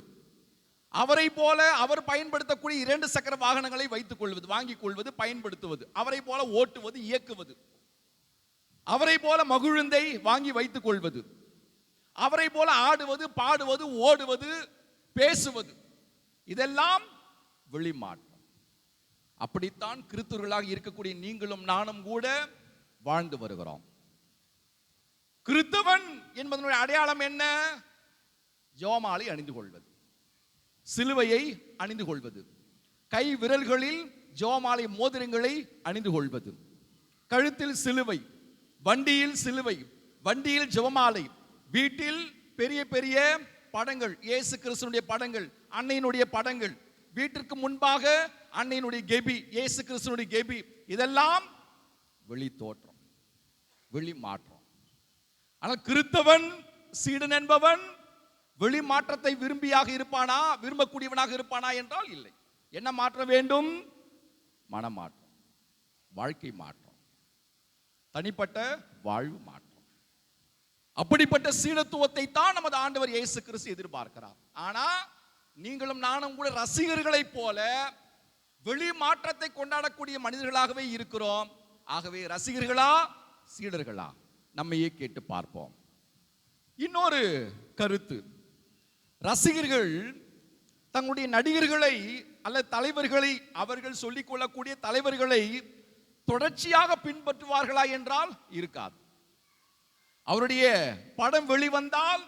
அவரை போல அவர் பயன்படுத்தக்கூடிய 2 சக்கர வாகனங்களை வைத்துக் கொள்வது, வாங்கிக் கொள்வது, பயன்படுத்துவது, அவரை போல ஓட்டுவது, இயக்குவது, அவரை போல மகிழுந்தை வாங்கி வைத்துக் கொள்வது, அவரை போல ஆடுவது, பாடுவது, ஓடுவது, பேசுவது, இதெல்லாம் வெளிமாற்றம். அப்படித்தான் கிறிஸ்தவர்களாக இருக்கக்கூடிய நீங்களும் நானும் கூட வாழ்ந்து வருகிறோம். கிறிஸ்தவன் என்பதனுடைய அடையாளம் என்ன? ஜெபமாலை அணிந்து கொள்வது, சிலுவையை அணிந்து கொள்வது, கை விரல்களில் ஜெபமாலை மோதிரங்களை அணிந்து கொள்வது, கழுத்தில் சிலுவை, வண்டியில் சிலுவை, வண்டியில் ஜெபமாலை, வீட்டில் பெரிய பெரிய படங்கள், இயேசு கிறிஸ்துவினுடைய படங்கள், அன்னையினுடைய படங்கள், வீட்டிற்கு முன்பாக அன்னையினுடைய கெபி, இயேசு கிறிஸ்துவினுடைய கெபி, இதெல்லாம் வெளி தோற்றம், வெளி மாற்றம். ஆனால் கிறிஸ்தவன், சீடன் என்பவன் வெளி மாற்றத்தை விரும்பியாக இருப்பானா, விரும்பக்கூடியவனாக இருப்பானா என்றால் இல்லை. என்ன மாற்ற வேண்டும்? மனமாற்றம், வாழ்க்கை மாற்றம். தனிப்பட்ட வாழ்வு மாற்றம். அப்படிப்பட்ட சீடத்துவத்தை தான் நமது ஆண்டவர் இயேசு கிறிஸ்து எதிர்பார்க்கிறார். ஆனா நீங்களும் நானும் கூட ரசிகர்களைப் போல வெளி மாற்றத்தை கொண்டாடக்கூடிய மனிதர்களாகவே இருக்கிறோம். ஆகவே ரசிகர்களா சீடர்களா நம்மையே கேட்டு பார்ப்போம். இன்னொரு கருத்து, ரசிகர்கள் தங்களுடைய நடிகர்களை அல்லது தலைவர்களை, அவர்கள் சொல்லிக் கொள்ளக்கூடிய தலைவர்களை தொடர்ச்சியாக பின்பற்றுவார்களா என்றால் இருக்காது. அவருடைய படம் வெளிவந்தால்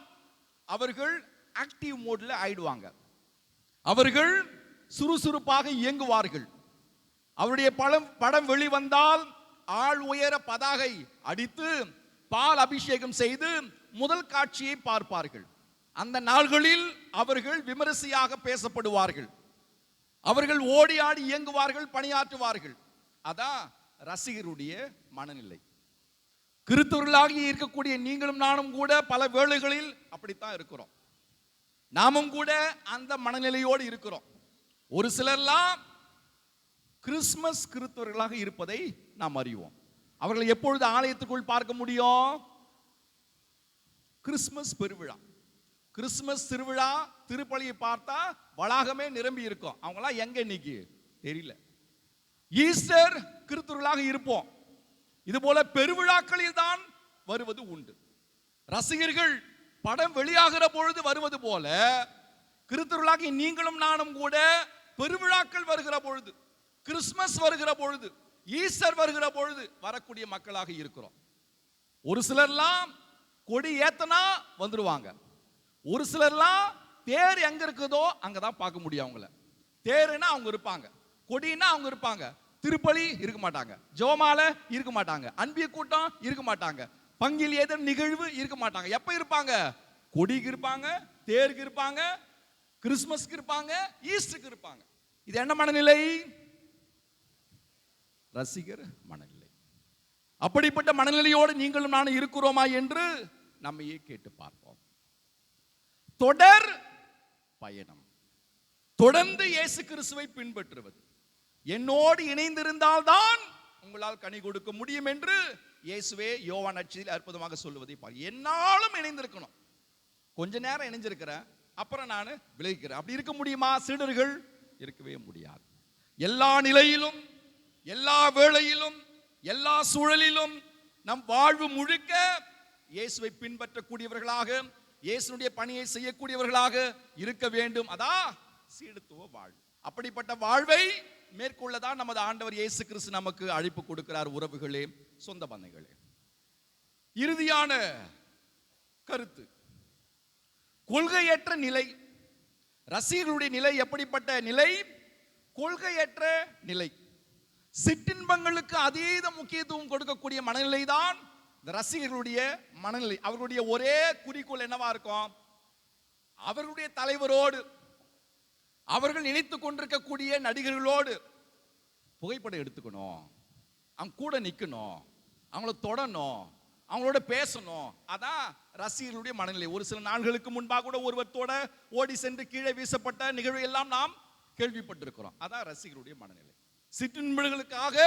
அவர்கள் ஆக்டிவ் மோட்ல ஆயிடுவாங்க. அவர்கள் சுறுசுறுப்பாக இயங்குவார்கள். அவருடைய படம் வெளிவந்தால் ஆள் உயர பதாகை அடித்து பால் அபிஷேகம் செய்து முதல் காட்சியை பார்ப்பார்கள். அந்த நாள்களில் அவர்கள் விமரிசையாக பேசப்படுவார்கள். அவர்கள் ஓடி ஆடி இயங்குவார்கள், பணியாற்றுவார்கள். அதான் ரசிகருடைய மனநிலை. கிறிஸ்தவர்களாகி இருக்கக்கூடிய நீங்களும் நானும் கூட பல வேளைகளில் அப்படித்தான் இருக்கிறோம். நாமும் கூட அந்த மனநிலையோடு இருக்கிறோம். ஒரு சிலர்லாம் கிறிஸ்துமஸ் கிறிஸ்தவர்களாக இருப்பதை நாம் அறிவோம். அவர்களை எப்பொழுது ஆலயத்துக்குள் பார்க்க முடியும்? கிறிஸ்துமஸ் பெருவிழா, கிறிஸ்துமஸ் திருவிழா, திருப்பலியை பார்த்தா வளாகமே நிரம்பி இருக்கும். அவங்களாம் எங்க இன்னைக்கு தெரியல. ஈஸ்டர் கிறிஸ்தவர்களாக இருப்போம். இது போல பெருவிழாக்களில் தான் வருவது உண்டு. ரசிகர்கள் படம் வெளியாகிற பொழுது வருவது போல கிறிஸ்தவர்களாகி நீங்களும் நானும் கூட பெருவிழாக்கள் வருகிற பொழுது, கிறிஸ்துமஸ் வருகிற பொழுது, ஈஸ்டர் வருகிற பொழுது வரக்கூடிய மக்களாக இருக்கிறோம். ஒரு சிலர்லாம் கொடி ஏத்தனா வந்துருவாங்க. ஒரு சிலர்லாம் தேர் எங்க இருக்குதோ அங்கதான் பார்க்க முடியும் அவங்கள. தேருன்னா அவங்க இருப்பாங்க, கொடினா அவங்க இருப்பாங்க, திருப்பலி இருக்க மாட்டாங்க, ஜெபமாலை இருக்க மாட்டாங்க, அன்பிய கூட்டம் இருக்க மாட்டாங்க, பங்கில் ஏதேனும் நிகழ்வு இருக்க மாட்டாங்க. எப்ப இருப்பாங்க? கொடிக்கு இருப்பாங்க, தேருக்கு இருப்பாங்க, கிறிஸ்துமஸ்க்கு இருப்பாங்க, ஈஸ்டருக்கு இருப்பாங்க. இது என்ன மனநிலை? ரசிகர் மனநிலை. அப்படிப்பட்ட மனநிலையோடு நீங்களும் நானும் இருக்கிறோமா என்று நம்மையே கேட்டு பார்ப்போம். தொடர் பயணம், தொடர்ந்து இயேசு கிறிஸ்துவை பின்பற்றுவது, என்னோடு இணைந்திருந்தால்தான் உங்களால் கனி கொடுக்க முடியும் என்று இயேசுவே யோவான் நற்செய்தியில் அற்புதமாக சொல்லுவதை பாரு. என்னாலும் இணைந்திருக்கணும். கொஞ்ச நேரம் இணைஞ்சிருக்கிறேன், அப்புறம் நான் விலகிக்கிறேன். அப்படி இருக்க முடியுமா? சீடர்கள் இருக்கவே முடியாது. எல்லா நிலையிலும், எல்லா வேளையிலும், எல்லா சூழலிலும் நம் வாழ்வு முழுக்க இயேசுவை பின்பற்றக்கூடியவர்களாக, இயேசுடைய பணியை செய்யக்கூடியவர்களாக இருக்க வேண்டும். அதான் சீடத்துவ வாழ்வு. அப்படிப்பட்ட வாழ்வை மேற்கொள்ளதான் நமது ஆண்டவர் இயேசு கிறிஸ்து நமக்கு அழைப்பு கொடுக்கிறார். உறவுகளே, சொந்த பந்தங்களே, இறுதியான கருத்து, கொள்கையற்ற நிலை. ரசிகர்களுடைய நிலை எப்படிப்பட்ட நிலை? கொள்கையற்ற நிலை. சிற்றின்பங்களுக்கு அதீத முக்கியத்துவம் கொடுக்கக்கூடிய மனநிலை தான் இந்த ரசிகர்களுடைய மனநிலை. அவர்களுடைய ஒரே குறிக்கோள் என்னவா இருக்கும்? அவர்களுடைய தலைவரோடு, அவர்கள் நினைத்துக் கொண்டிருக்கக்கூடிய நடிகர்களோடு புகைப்படம் எடுத்துக்கணும், அவங்க கூட நிற்கணும், அவங்கள தொடணும், அவங்களோட பேசணும். அதான் ரசிகர்களுடைய மனநிலை. ஒரு சில நாட்களுக்கு முன்பாக கூட ஒருவத்தோட ஓடி சென்று கீழே வீசப்பட்ட நிகழ்வு எல்லாம் நாம் கேள்விப்பட்டிருக்கிறோம். அதான் ரசிகர்களுடைய மனநிலை. சிற்றின்பங்களுக்காக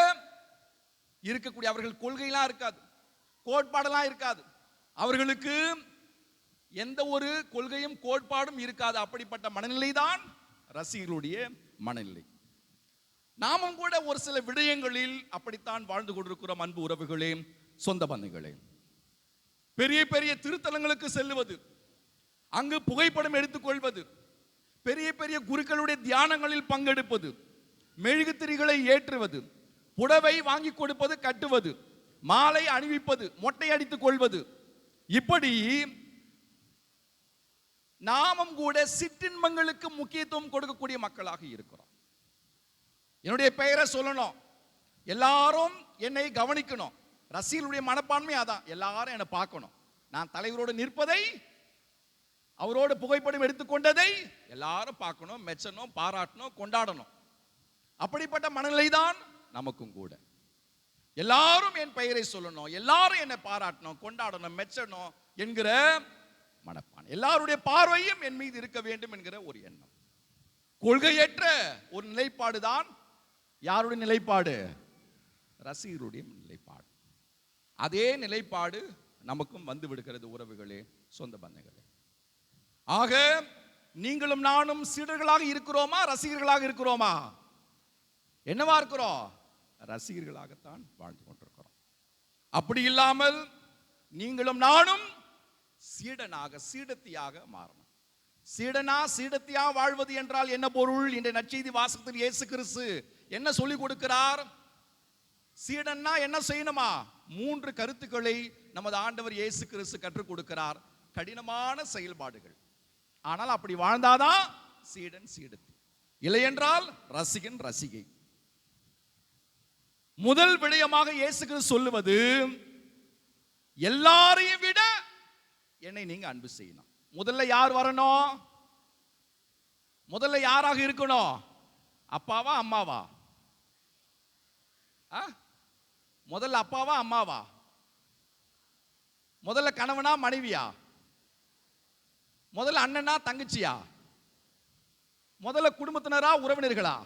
இருக்கக்கூடிய அவர்கள் கொள்கையெல்லாம் இருக்காது, கோட்பாடெல்லாம் இருக்காது, அவர்களுக்கு எந்த ஒரு கொள்கையும் கோட்பாடும் இருக்காது. அப்படிப்பட்ட மனநிலை தான் ரசிகர்களுடைய மனநிலை. நாமும் கூட ஒரு சில விடயங்களில் அப்படித்தான் வாழ்ந்து கொண்டிருக்கிறோம். அன்பு உறவுகளே, சொந்த பந்தங்களே, பெரிய பெரிய திருத்தலங்களுக்கு செல்லுவது, அங்கு புகைப்படம் எடுத்துக்கொள்வது, பெரிய பெரிய குருக்களுடைய தியானங்களில் பங்கெடுப்பது, மெழுகுத்திரிகளை ஏற்றுவது, புடவை வாங்கி கொடுப்பது, கட்டுவது, மாலை அணிவிப்பது, மொட்டை அடித்துக் கொள்வது, இப்படி நாமும் கூட சிற்றின்பங்களுக்கு முக்கியத்துவம் கொடுக்கக்கூடிய மக்களாக இருக்கிறோம். என்னுடைய பெயரை சொல்லணும், எல்லாரும் என்னை கவனிக்கணும். ரசிகர்களுடைய மனப்பான்மை அதான். எல்லாரும் என்னை பார்க்கணும். நான் தலைவரோடு நிற்பதை, அவரோடு புகைப்படம் எடுத்துக்கொண்டதை எல்லாரும் பார்க்கணும், மெச்சணும், பாராட்டணும், கொண்டாடணும். அப்படிப்பட்ட மனநிலை தான் நமக்கும் கூட. எல்லாரும் என் பெயரை சொல்லணும், எல்லாரும் என்னை பாராட்டணும், கொண்டாடணும், மெச்சணும் என்கிற மனப்பான், எல்லாருடைய பார்வையும் என் மீது இருக்க வேண்டும் என்கிற ஒரு எண்ணம். கொள்கையற்ற ஒரு நிலைப்பாடு தான் யாருடைய நிலைப்பாடு? ரசிகருடைய நிலைப்பாடு. அதே நிலைப்பாடு நமக்கும் வந்து விடுகிறது உறவுகளே, சொந்த பந்தங்களே. ஆக நீங்களும் நானும் சீடர்களாக இருக்கிறோமா, ரசிகர்களாக இருக்கிறோமா? என்னவா இருக்கிறோம்? ரசிகர்களாகத்தான் வாழ்ந்து கொண்டிருக்கிறோம். அப்படி இல்லாமல் நீங்களும் நானும் சீடனாக, சீடத்தியாக மாறணும். சீடனா சீடத்தியா வாழ்வது என்றால் என்ன பொருள்? இன்றைய நற்செய்தி வாசகத்தில் இயேசு கிறிஸ்து என்ன சொல்லிக் கொடுக்கிறார்? சீடன்னா என்ன செய்யணுமா? 3 கருத்துக்களை நமது ஆண்டவர் இயேசு கிறிஸ்து கற்றுக் கொடுக்கிறார். கடினமான செயல்பாடுகள், ஆனால் அப்படி வாழ்ந்தாதான் சீடன் சீடத்தி, இல்லை என்றால் ரசிகன் ரசிகை. முதல் விடயமாக இயேசு கிறிஸ்து சொல்லுவது, எல்லாரையும் விட என்னை நீங்க அன்பு செய்யணும். முதல்ல யார் வரணும்? முதல்ல யாராக இருக்கணும்? அப்பாவா அம்மாவா? முதல்ல அப்பாவா அம்மாவா? முதல்ல கணவனா மனைவியா? முதல்ல அண்ணனா தங்கச்சியா? முதல்ல குடும்பத்தினரா உறவினர்களா?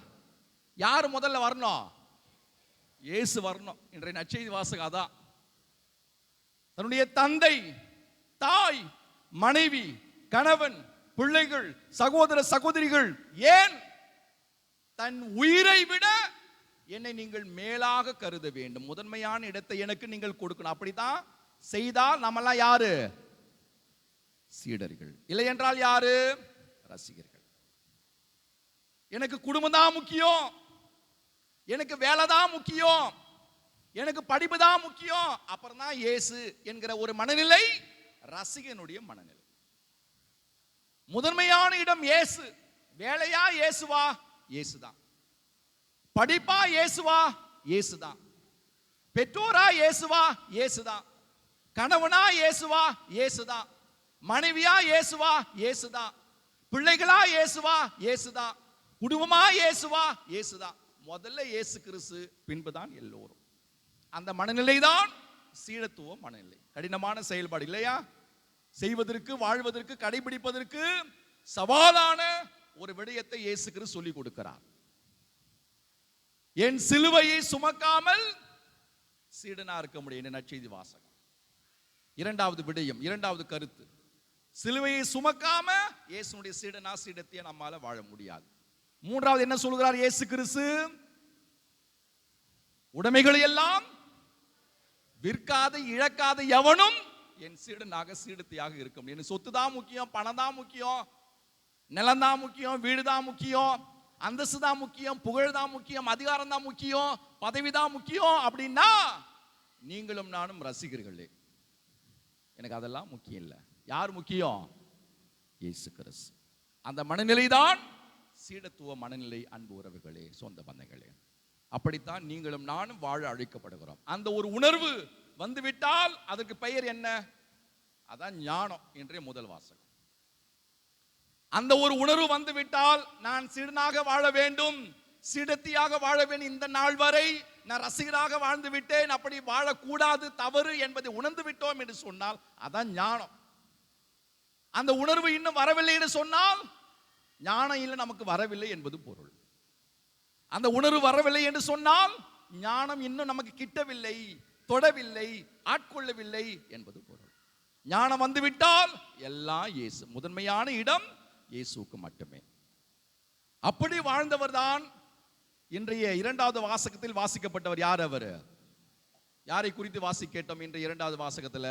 யார் முதல்ல வரணும்? இயேசு வரணும். இன்றைய நற்செய்தி வாசகம் அதான். தன்னுடைய தந்தை, தாய், மனைவி, கணவன், பிள்ளைகள், சகோதர சகோதரிகள், ஏன் தன் உயிரை விட என்னை நீங்கள் மேலாக கருத வேண்டும். முதன்மையான இடத்தை எனக்கு நீங்கள் கொடுக்கணும். அப்படித்தான் செய்தால் நம்மெல்லாம் யாரு? சீடர்கள். இல்லை என்றால் யாரு? ரசிகர்கள். எனக்கு குடும்பம் தான் முக்கியம், எனக்கு வேலை தான் முக்கியம், எனக்கு படிப்பு தான் முக்கியம், அப்புறம் தான் இயேசு என்கிற ஒரு மனநிலை ரசிகனுடைய மனநிலை. முதன்மையான இடம் இயேசு. வேலையா இயேசுவா? இயேசுதான். படிப்பா இயேசுவா? இயேசுதான். பெற்றோரா இயேசுவா? இயேசுதான். கணவனா இயேசுவா? இயேசுதான். மனைவியா இயேசுவா? இயேசுதான். பிள்ளைகளா இயேசுவா? இயேசுதான். குடும்பமா இயேசுவா? இயேசுதான். முதல்ல இயேசு கிறிஸ்து, பின்புதான் எல்லோரும். அந்த மனநிலை தான் சீடத்துவ மனநிலை. கடினமான செயல்பாடு இல்லையா? செய்வதற்கு, வாழ்வதற்கு, கடைபிடிப்பதற்கு சவாலான ஒரு விடயத்தை இயேசு கிறிஸ்து சொல்லிக் கொடுக்கிறார். என் சிலுவையை சுமக்காமல் சீடனா இருக்க முடியும். நற்செய்தி வாசகம் இரண்டாவது விடயம், இரண்டாவது கருத்து. சிலுவையை சுமக்காம இயேசுனுடைய சீடனா சீடத்தையே நம்மால வாழ முடியாது. மூன்றாவது என்ன சொல்கிறார் இயேசு கிறிஸ்து? உடைமைகளை எல்லாம் விற்காத இழக்காத எவனும் என் சீடனாக சீடத்தையாக இருக்க முடியும். எனக்கு சொத்து தான் முக்கியம், பணம் தான் முக்கியம், நிலம் தான் முக்கியம், வீடு தான் முக்கியம், அந்தஸ்து தான் முக்கியம், புகழ் தான் முக்கியம், அதிகாரம் தான் முக்கியம், பதவி தான் முக்கியம் அப்படின்னா நீங்களும் நானும் ரசிகர்களே. எனக்கு அதெல்லாம் முக்கியம் இல்லை. யார் முக்கியம்? இயேசு கிறிஸ்து. அந்த மனநிலை தான் சீடத்துவ மனநிலை. அன்பு உறவுகளே, சொந்த பந்தங்களே, அப்படித்தான் நீங்களும் நானும் வாழ அழைக்கப்படுகிறோம். அந்த ஒரு உணர்வு வந்துவிட்டால் அதற்கு பெயர் என்ன? அதான் ஞானம். இன்றைய முதல் வாசகம். அந்த ஒரு உணர்வு வந்துவிட்டால் நான் சீடனாக வாழ வேண்டும், சீடத்தியாக வாழ வேண்டும். இந்த நாள் வரை நான் ரசிகராக வாழ்ந்து விட்டேன், அப்படி வாழக்கூடாது, தவறு என்பதை உணர்ந்து விட்டோம் என்று சொன்னால் அதான் ஞானம். அந்த உணர்வு இன்னும் வரவில்லை என்று சொன்னால் ஞானம் இல்லை, நமக்கு வரவில்லை என்பது பொருள். அந்த உணர்வு வரவில்லை என்று சொன்னால் ஞானம் இன்னும் நமக்கு கிட்டவில்லை, தொடவில்லை, ஆட்கொள்ளவில்லை என்பது பொருள். ஞானம் வந்துவிட்டால் எல்லாம் இயேசு. முதன்மையான இடம் இயேசுவுக்கு மட்டுமே. அப்படி வாழ்ந்தவர் தான் இன்றைய இரண்டாவது வாசகத்தில் வாசிக்கப்பட்டவர். யார் அவர்? யாரை குறித்து வாசி கேட்டோம்? இன்றைய இரண்டாவது வாசகத்தில்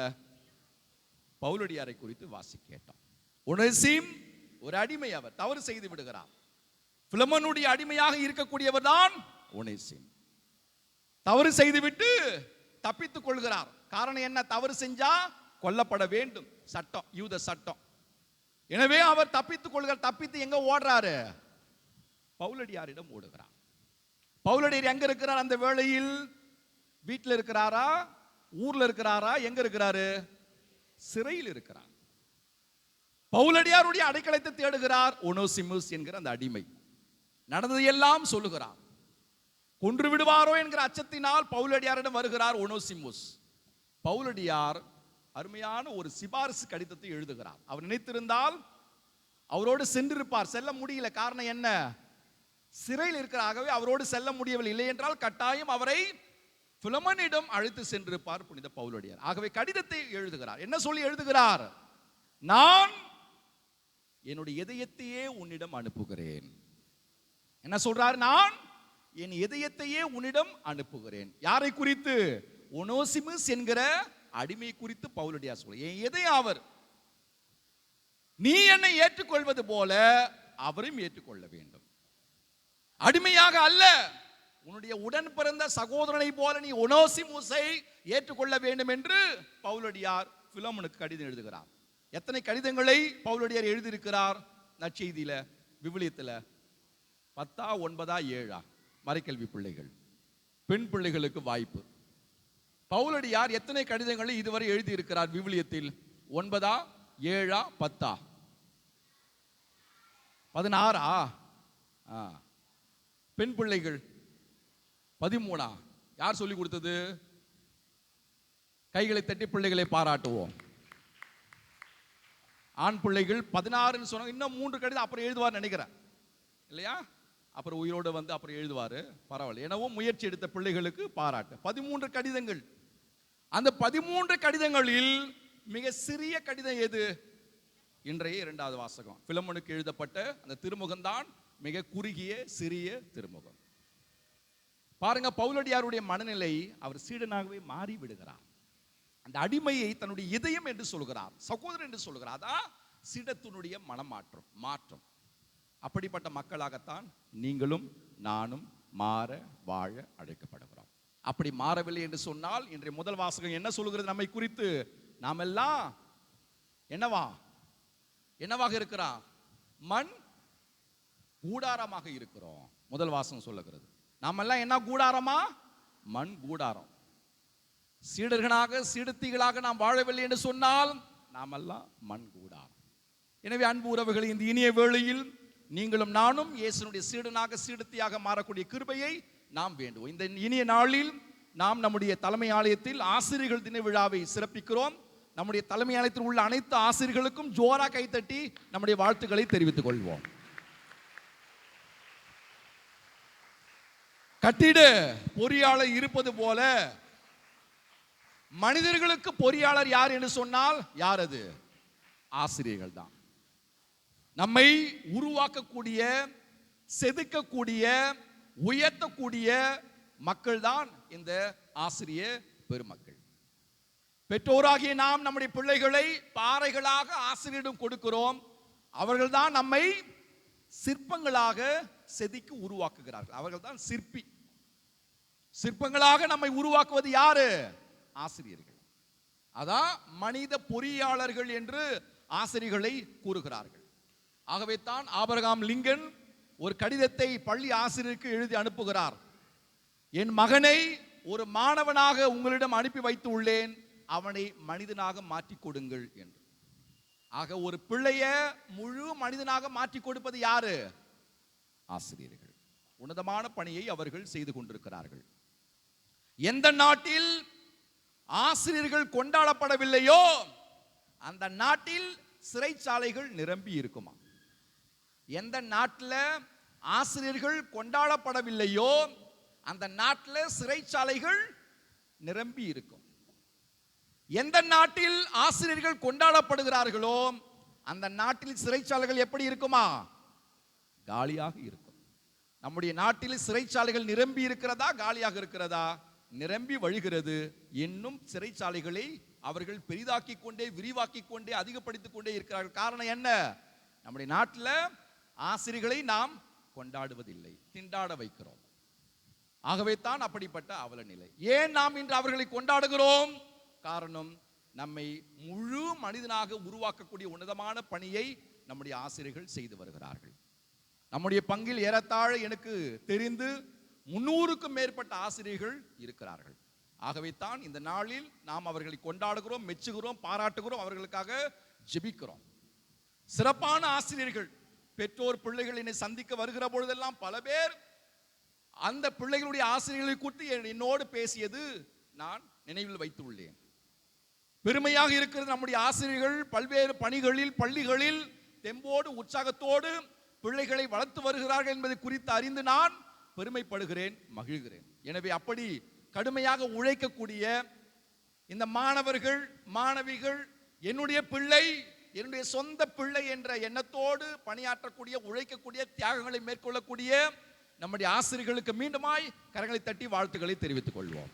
பவுலடியாரை குறித்து வாசி கேட்டோம். ஒனேசிம் ஒரு அடிமை, அவர் தவறு செய்து விடுகிறார். பிலமோனுடைய அடிமையாக இருக்கக்கூடியவர் தான் ஒனேசிம். தவறு செய்துவிட்டு தப்பித்துக் கொள்கிறார். காரணம் என்ன? தவறு செஞ்சா கொல்லப்பட வேண்டும், சட்டம், யூத சட்டம். எனவே அவர் தப்பித்துக் கொள்கிறார். தப்பித்து எங்க ஓடுறாரு? பவுலடியாரிடம் ஓடுகிறார். பவுலடியார் எங்க இருக்கிறார் அந்த வேளையில்? வீட்டில் இருக்கிறாரா, ஊர்ல இருக்கிறாரா, எங்க இருக்கிறாரு? சிறையில் இருக்கிறார். பவுலடியாருடைய அடைக்கலத்தை தேடுகிறார். ஒனேசிமுஸ் என்கிற அந்த அடிமை நடந்ததையெல்லாம் சொல்லுகிறார். கொன்று விடுவாரோ என்கிற அச்சத்தினால் பவுலடியாரிடம் வருகிறார் ஒனேசிமுஸ். பவுலடியார் அருமையான ஒரு சிபாரிசு கடிதத்தை எழுதுகிறார். அவர் நினைத்திருந்தால் அவரோடு சென்றிருப்பார், செல்ல முடியல. காரணம் என்ன? சிறையில் இருக்கிறாகவே அவரோடு செல்ல முடியவில்லை. இல்லை என்றால் கட்டாயம் அவரை பிலமோனிடம் அழைத்து சென்றிருப்பார் புனித பவுலடியார். ஆகவே கடிதத்தை எழுதுகிறார். என்ன சொல்லி எழுதுகிறார்? நான் என்னுடைய இதயத்தையே உன்னிடம் அனுப்புகிறேன். என்ன சொல்றார்? நான் என் இதயத்தையே உன்னிடம் அனுப்புகிறேன். யாரை குறித்து? ஒனோசிமுஸ் என்கிற அடிமை குறித்து பவுலடியார் சொல்ல, என் இதயம் அவர். நீ என்னை ஏற்றுக்கொள்வது போல அவரையும் ஏற்றுக்கொள்ள வேண்டும். அடிமையாக அல்ல, உன்னுடைய உடன் பிறந்த சகோதரனை போல நீ ஒனோசிமுஸை ஏற்றுக்கொள்ள வேண்டும் என்று பவுலடியார் பிலமோனுக்கு கடிதம் எழுதுகிறார். எத்தனை கடிதங்களை பவுலடியார் எழுதியிருக்கிறார் நற்செய்தியில, விவிலியத்தில்? 10, 9, 7? மறைக்கல்வி பிள்ளைகள், பெண் பிள்ளைகளுக்கு வாய்ப்பு. பவுலடியார் எத்தனை கடிதங்களை இதுவரை எழுதியிருக்கிறார் விவிலியத்தில்? 9, 7, 10? 16? பெண் பிள்ளைகள் 13? யார் சொல்லி கொடுத்தது? கைகளை தட்டி பிள்ளைகளை பாராட்டுவோம். ஆண் பிள்ளைகள் 16 சொன்னாங்க. இன்னும் 3 கடிதம் அப்புறம் எழுதுவார் நினைக்கிறேன், இல்லையா? அப்புறம் உயிரோடு வந்து அப்புறம் எழுதுவார். பரவாயில்ல, எனவும் முயற்சி எடுத்த பிள்ளைகளுக்கு பாராட்டு. 13 கடிதங்கள். அந்த 13 கடிதங்களில் மிக சிறிய கடிதம் எது? இன்றைய 2வது வாசகம். பிலமோனுக்கு எழுதப்பட்ட அந்த திருமுகம்தான் மிக குறுகிய சிறிய திருமுகம். பாருங்க, பவுலடியாருடைய மனநிலை, அவர் சீடனாகவே மாறி விடுகிறார். அந்த அடிமையை தன்னுடைய இதயம் என்று சொல்கிறார், சகோதரன் என்று சொல்கிறார். அதான் சீடத்தினுடைய மாற்றம். அப்படிப்பட்ட மக்களாகத்தான் நீங்களும் நானும் மாற வாழ அழைக்கப்படுகிறோம். அப்படி மாறவில்லை என்று சொன்னால், இன்றைய முதல் வாசகம் என்ன சொல்கிறது நம்மை குறித்து? நாம் எல்லாம் என்னவாக இருக்கிறோம்? மண் கூடாரமாக இருக்கிறோம். முதல் வாசகம் சொல்லுகிறது. நாம் எல்லாம் என்ன கூடாரமா? மண் கூடாரம். சீடர்களாக சீடத்திகளாக நாம் வாழவில்லை என்று சொன்னால் நாமெல்லாம் மண் கூடாரம். எனவே அன்பு உறவுகளை, இந்த இனிய வேளையில் நீங்களும் நானும் இயேசுனுடைய சீடனாக சீடத்தியாக மாறக்கூடிய கிருபையை நாம் வேண்டுவோம். இந்த இனிய நாளில் நாம் நம்முடைய தலைமை ஆலயத்தில் ஆசிரியர்கள் தின விழாவை சிறப்பிக்கிறோம். நம்முடைய தலைமை ஆலயத்தில் உள்ள அனைத்து ஆசிரியர்களுக்கும் ஜோரா கைத்தட்டி நம்முடைய வாழ்த்துக்களை தெரிவித்துக் கொள்வோம். கட்டிட பொறியாளர் இருப்பது போல மனிதர்களுக்கு பொறியாளர் யார் என்று சொன்னால் யார்? அது ஆசிரியர்கள் தான். நம்மை உருவாக்கக்கூடிய, செதுக்கக்கூடிய, உயர்த்தக்கூடிய மக்கள் தான் இந்த ஆசிரிய பெருமக்கள். பெற்றோராகிய நாம் நம்முடைய பிள்ளைகளை பாறைகளாக ஆசிரியரிடம் கொடுக்கிறோம். அவர்கள் தான் நம்மை சிற்பங்களாக செதுக்கி உருவாக்குகிறார்கள். அவர்கள் தான் சிற்பி. சிற்பங்களாக நம்மை உருவாக்குவது யாரு? ஆசிரியர்கள். அதான் மனித பொறியாளர்கள் என்று ஆசிரியர்களை கூறுகிறார்கள். ஆகவே தான் ஆபிரகாம் லிங்கன் ஒரு கடிதத்தை பள்ளி ஆசிரியருக்கு எழுதி அனுப்புகிறார். என் மகனை ஒரு மாணவனாக உங்களிடம் அனுப்பி வைத்து உள்ளேன், அவனை மனிதனாக மாற்றிக் கொடுங்கள் என்று. ஆக ஒரு பிள்ளைய முழு மனிதனாக மாற்றி கொடுப்பது யாரு? ஆசிரியர்கள். உன்னதமான பணியை அவர்கள் செய்து கொண்டிருக்கிறார்கள். எந்த நாட்டில் ஆசிரியர்கள் கொண்டாடப்படவில்லையோ அந்த நாட்டில் சிறைச்சாலைகள் நிரம்பி இருக்குமா? எந்த நாட்டில் ஆசிரியர்கள் கொண்டாடப்படவில்லையோ அந்த நாட்டில் சிறைச்சாலைகள் நிரம்பி இருக்கும். எந்த நாட்டில் ஆசிரியர்கள் கொண்டாடப்படுகிறார்களோ அந்த நாட்டில் சிறைச்சாலைகள் எப்படி இருக்குமா? காலியாக இருக்கும். நம்முடைய நாட்டில் சிறைச்சாலைகள் நிரம்பி இருக்கிறதா, காலியாக இருக்கிறதா? நிரம்பி வழிகிறது. இன்னும் சிறைச்சாலைகளை அவர்கள் பெரிதாக்கி கொண்டே, விரிவாக்கி கொண்டே, அதிகப்படுத்திக் கொண்டே இருக்கிறார்கள். காரணம் என்ன? நம்முடைய நாட்டில் ஆசிரியர்களை நாம் கொண்டாடுவதில்லை, திண்டாட வைக்கிறோம். ஆகவே தான் அப்படிப்பட்ட அவல நிலை. ஏன் நாம் இன்று அவர்களை கொண்டாடுகிறோம்? காரணம், நம்மை முழு மனிதனாக உருவாக்கக்கூடிய உன்னதமான பணியை நம்முடைய ஆசிரியர்கள் செய்து வருகிறார்கள். நம்முடைய பங்கில் ஏறத்தாழ எனக்கு தெரிந்து 300க்கும் மேற்பட்ட ஆசிரியர்கள் இருக்கிறார்கள். ஆகவே தான் இந்த நாளில் நாம் அவர்களை கொண்டாடுகிறோம், மெச்சுகிறோம், பாராட்டுகிறோம், அவர்களுக்காக ஜெபிக்கிறோம். சிறப்பான ஆசிரியர்கள். பெற்றோர் பிள்ளைகள் என்னை சந்திக்க வருகிற பொழுதெல்லாம் பல பேர் அந்த பிள்ளைகளுடைய ஆசிரியர்களை குறித்து என்னோடு பேசியது நான் நினைவில் வைத்துள்ளேன். பெருமையாக இருக்கிறது. நம்முடைய ஆசிரியர்கள் பல்வேறு பணிகளில், பள்ளிகளில் தெம்போடு உற்சாகத்தோடு பிள்ளைகளை வளர்த்து வருகிறார்கள் என்பதை குறித்து அறிந்து நான் பெருமைப்படுகிறேன், மகிழ்கிறேன். எனவே அப்படி கடுமையாக உழைக்கக்கூடிய இந்த மாணவர்கள் மாணவிகள் என்னுடைய பிள்ளை, என்னுடைய சொந்த பிள்ளை என்ற எண்ணத்தோடு பணியாற்றக்கூடிய, உழைக்கக்கூடிய, தியாகங்களை மேற்கொள்ளக்கூடிய நம்முடைய ஆசிரியர்களுக்கு மீண்டுமாய் கரங்களை தட்டி வாழ்த்துக்களை தெரிவித்துக் கொள்வோம்.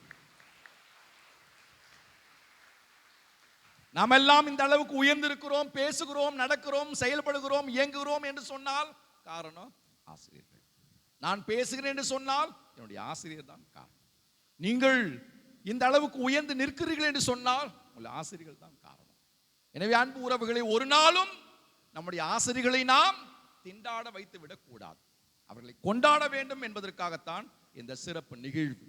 நாம் எல்லாம் இந்த அளவுக்கு உயர்ந்திருக்கிறோம், பேசுகிறோம், நடக்கிறோம், செயல்படுகிறோம், இயங்குகிறோம் என்று சொன்னால் காரணம் ஆசிரியர்கள். நான் பேசுகிறேன் என்று சொன்னால் என்னுடைய ஆசிரியர் தான் காரணம். நீங்கள் இந்த அளவுக்கு உயர்ந்து நிற்கிறீர்கள் என்று சொன்னால் உங்கள் ஆசிரியர்கள் தான் காரணம். எனவே அன்பு உறவுகளை, ஒரு நாளும் நம்முடைய ஆசிரியர்களை நாம் திண்டாட வைத்து விடக்கூடாது. அவர்களை கொண்டாட வேண்டும் என்பதற்காகத்தான் இந்த சிறப்பு நிகழ்வு.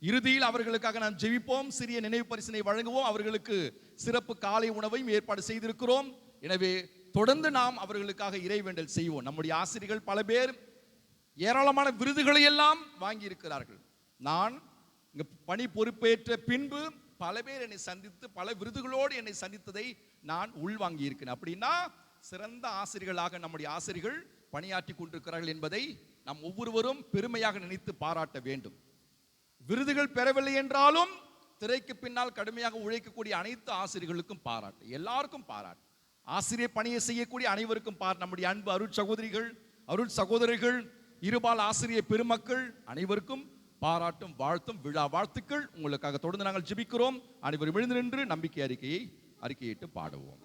இறுதியில் அவர்களுக்காக நாம் ஜெபிப்போம், சிறிய நினைவு பரிசினை வழங்குவோம். அவர்களுக்கு சிறப்பு காலை உணவையும் ஏற்பாடு செய்திருக்கிறோம். எனவே தொடர்ந்து நாம் அவர்களுக்காக இறைவேண்டல் செய்வோம். நம்முடைய ஆசிரியர்கள் பல பேர் ஏராளமான விருதுகளை எல்லாம் வாங்கி இருக்கிறார்கள். நான் இங்க பணி பொறுப்பேற்ற பின்பு பல பேர் என்னை சந்தித்து பல விருதுகளோடு என்னை சந்தித்ததை நான் உள்வாங்கி இருக்கிறேன். அப்படின்னா சிறந்த ஆசிரியர்களாக நம்முடைய ஆசிரியர்கள் பணியாற்றி கொண்டிருக்கிறார்கள் என்பதை நாம் ஒவ்வொருவரும் பெருமையாக நினைத்து பாராட்ட வேண்டும். விருதுகள் பெறவில்லை என்றாலும் திரைக்கு பின்னால் கடுமையாக உழைக்கக்கூடிய அனைத்து ஆசிரியர்களுக்கும் பாராட்டு, எல்லாருக்கும் பாராட்டு. ஆசிரியர் பணியை செய்யக்கூடிய அனைவருக்கும் நம்முடைய அன்பு அருட் சகோதரிகள், அருட் சகோதரர்கள், இருபால் ஆசிரியர் பெருமக்கள் அனைவருக்கும் பாராட்டும் வாழ்த்தும் விழா வாழ்த்துக்கள். உங்களுக்காக தொடர்ந்து நாங்கள் ஜெபிக்கிறோம். அனைவரும் எழுந்து நின்று நம்பிக்கை அறிக்கையிட்டு பாடுவோம்.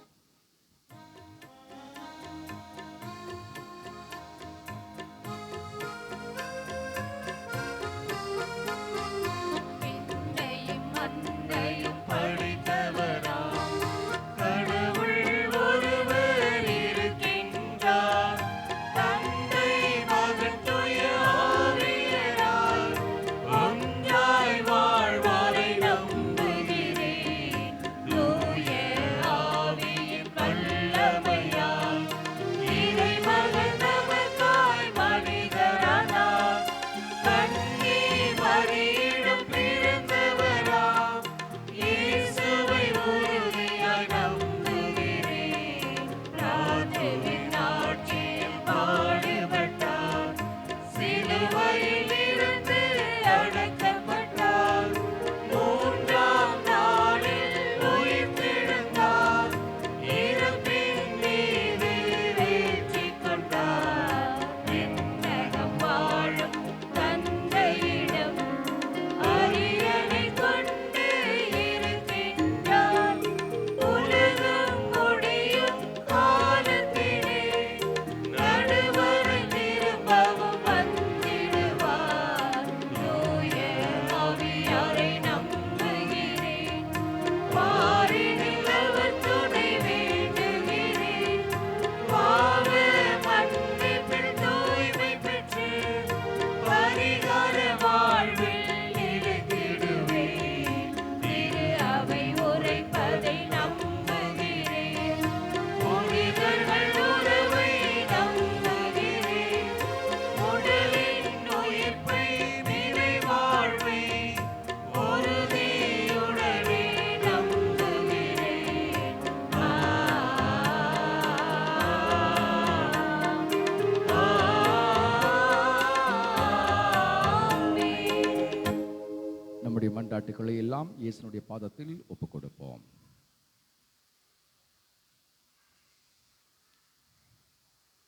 மன்றாட்டுகளை எல்லாம் இயேசுனுடைய பாதத்தில் ஒப்புக் கொடுப்போம்.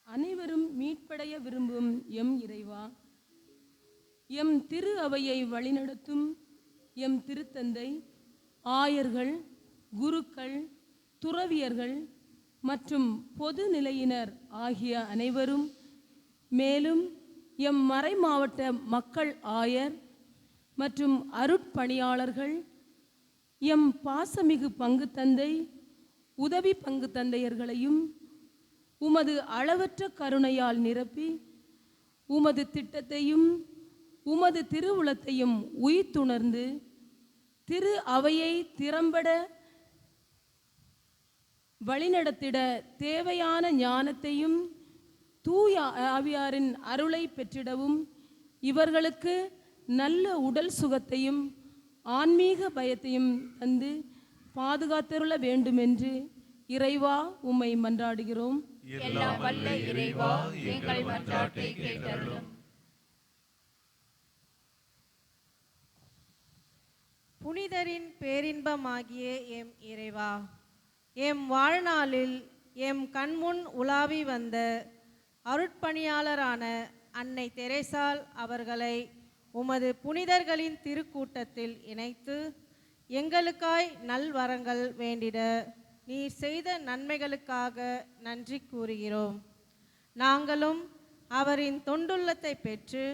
அனைவரும் மீட்படைய விரும்பும் எம் இறைவா, எம் திரு அவையை வழிநடத்தும் எம் திருத்தந்தை, ஆயர்கள், குருக்கள், துறவியர்கள் மற்றும் பொது நிலையினர் ஆகிய அனைவரும், மேலும் எம் மறை மாவட்ட மக்கள் ஆயர் மற்றும் அருட்பணியாளர்கள், எம் பாசமிகு பங்கு தந்தை, உதவி பங்கு தந்தையர்களையும் உமது அளவற்ற கருணையால் நிரப்பி உமது திட்டத்தையும் உமது திருவுளத்தையும் உய்த்துணர்ந்து திரு அவையை திறம்பட வழிநடத்திட தேவையான ஞானத்தையும் தூய ஆவியாரின் அருளை பெற்றிடவும் இவர்களுக்கு நல்ல உடல் சுகத்தையும் ஆன்மீக பயத்தையும் தந்து பாதுகாத்தருள வேண்டுமென்று இறைவா உம்மை மன்றாடுகிறோம். எல்லாம் வல்ல இறைவா, எங்கள் மன்றாட்டை கேட்டருளும். புனிதரின் பேரின்பமாகிய எம் இறைவா, எம் வாழ்நாளில் எம் கண்முன் உலாவி வந்த அருட்பணியாளரான அன்னை தெரேசாள் அவர்களை உமது புனிதர்களின் திருக்கூட்டத்தில் இணைத்து எங்களுக்காய் நல்வரங்கள் வேண்டிட நீர் செய்த நன்மைகளுக்காக நன்றி கூறுகிறோம். நாங்களும் அவரின் தொண்டுள்ளத்தை பெற்று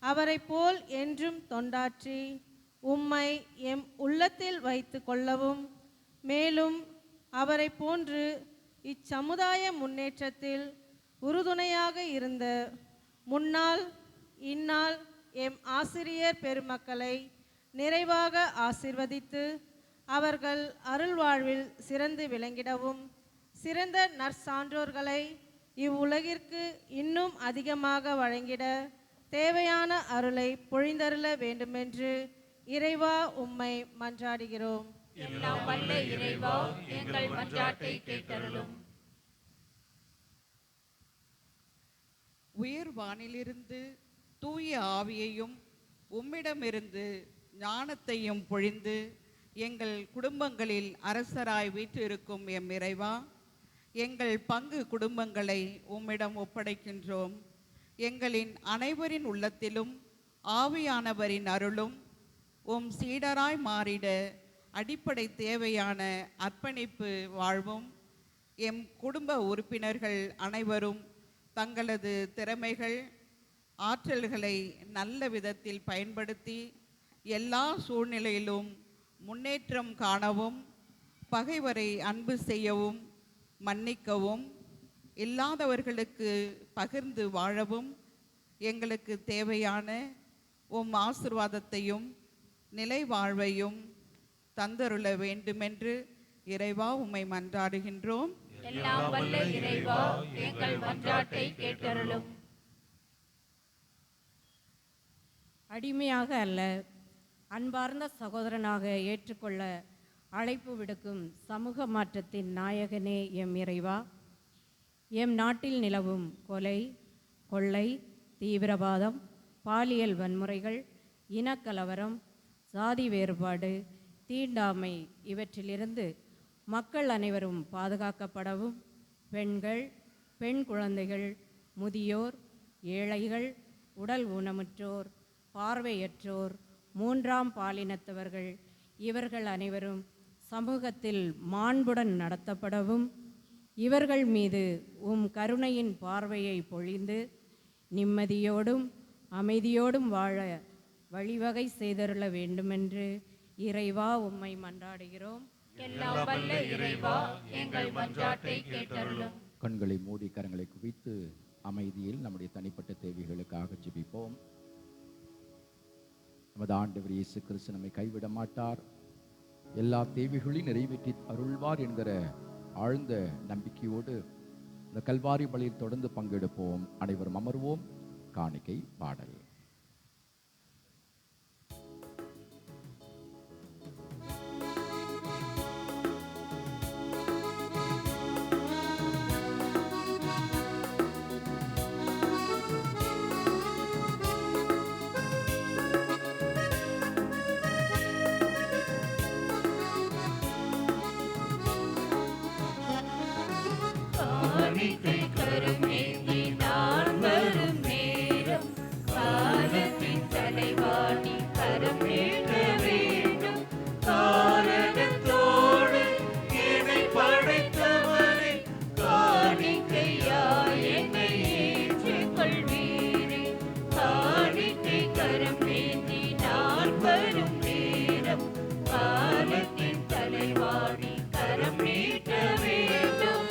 அவரை போல் என்றும் தொண்டாற்றி உம்மை எம் உள்ளத்தில் வைத்து கொள்ளவும், மேலும் அவரை போன்று இச்சமுதாய முன்னேற்றத்தில் உறுதுணையாக இருந்த முன்னாள் இந்நாள் எம் ஆசிரியர் பெருமக்களை நிறைவாக ஆசிர்வதித்து அவர்கள் அருள்வாழ்வில் சிறந்து விளங்கிடவும், சிறந்த நற்சான்றோர்களை இவ்வுலகிற்கு இன்னும் அதிகமாக வழங்கிட தேவையான அருளை பொழிந்தருள வேண்டுமென்று இறைவா உம்மை மன்றாடுகிறோம். எல்லாம் வல்ல இறைவா, எங்கள் மன்றாட்டை கேட்டருளும். உயர் வானிலிருந்து தூய ஆவியையும் உம்மிடமிருந்து ஞானத்தையும் பொழிந்து எங்கள் குடும்பங்களில் அரசராய் வீற்றிருக்கும் எம் இறைவா, எங்கள் பங்கு குடும்பங்களை உம்மிடம் ஒப்படைக்கின்றோம். எங்களின் அனைவரின் உள்ளத்திலும் ஆவியானவரின் அருளும் உம் சீடராய் மாறிட அடிப்படை தேவையான அர்ப்பணிப்பு வாழ்வும், எம் குடும்ப உறுப்பினர்கள் அனைவரும் தங்களது திறமைகள் ஆற்றல்களை நல்ல விதத்தில் பயன்படுத்தி எல்லா சூழ்நிலையிலும் முன்னேற்றம் காணவும், பகைவரை அன்பு செய்யவும், மன்னிக்கவும், இல்லாதவர்களுக்கு பகிர்ந்து வாழவும் எங்களுக்கு தேவையான உம் ஆசிர்வாதத்தையும் நிலை வாழ்வையும் தந்தருள வேண்டுமென்று இறைவா உம்மை மன்றாடுகின்றோம். எல்லாம் வல்ல இறைவா, எங்கள் மன்றாட்டை கேட்டருளும். அடிமையாக அல்ல, அன்பார்ந்த சகோதரனாக ஏற்றுக்கொள்ள அழைப்பு விடுக்கும் சமூக மாற்றத்தின் நாயகனே எம் இறைவா, எம் நாட்டில் நிலவும் கொலை, கொள்ளை, தீவிரவாதம், பாலியல் வன்முறைகள், இனக்கலவரம், சாதி வேறுபாடு, தீண்டாமை இவற்றிலிருந்து மக்கள் அனைவரும் பாதுகாக்கப்படவும், பெண்கள், பெண் குழந்தைகள், முதியோர், ஏழைகள், உடல் ஊனமுற்றோர், பார்வையற்றோர், மூன்றாம் பாலினத்தவர்கள் இவர்கள் அனைவரும் சமூகத்தில் மாண்புடன் நடத்தப்படவும், இவர்கள் மீது உம் கருணையின் பார்வையை பொழிந்து நிம்மதியோடும் அமைதியோடும் வாழ வழிவகை செய்தருள வேண்டுமென்று இறைவா உம்மை மன்றாடுகிறோம். எல்லாம் வல்ல இறைவா, எங்கள் மன்றாட்டை கேட்டருளும். கண்களை மூடி கரங்களை குவித்து அமைதியில் நம்முடைய தனிப்பட்ட தேவைகளுக்காக ஜெபிப்போம். நமது ஆண்டவர் இயேசு கிறிஸ்து நம்மை கைவிட மாட்டார், எல்லா தேவைகளையும் நிறைவேற்றி அருள்வார் என்கிற ஆழ்ந்த நம்பிக்கையோடு இந்த கல்வாரி பலியில் தொடர்ந்து பங்கெடுப்போம். அனைவரும் அமர்வோம். காணிக்கை பாடல். காணிக்கை கருமேந்தி நான் வரும் நேரம், காலத்தின் தலைவாணி கரம் நீட்ட வேண்டும். காரணத்தோடு என்னை படைத்தவரே, காணிக்கையாய் என்னை ஏற்றுக்கொள்வீரே. காணிக்கை கருமேந்தி நான் வரும் நேரம், காலத்தின் தலைவாணி கரம் நீட்ட வேண்டும்.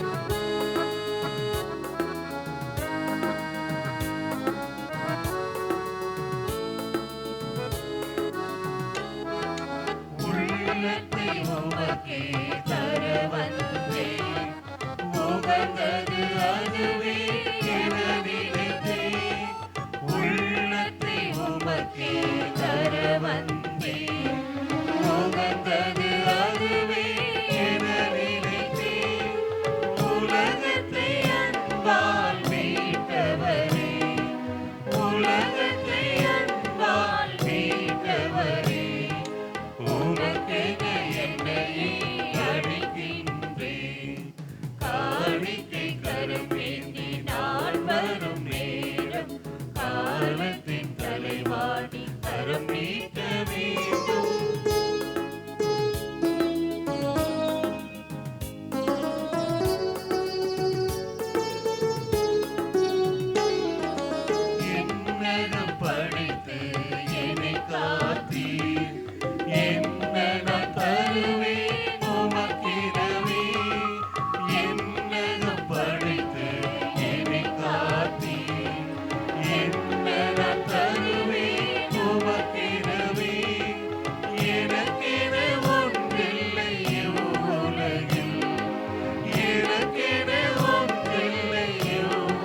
எனக்கென ஒன்றில்லை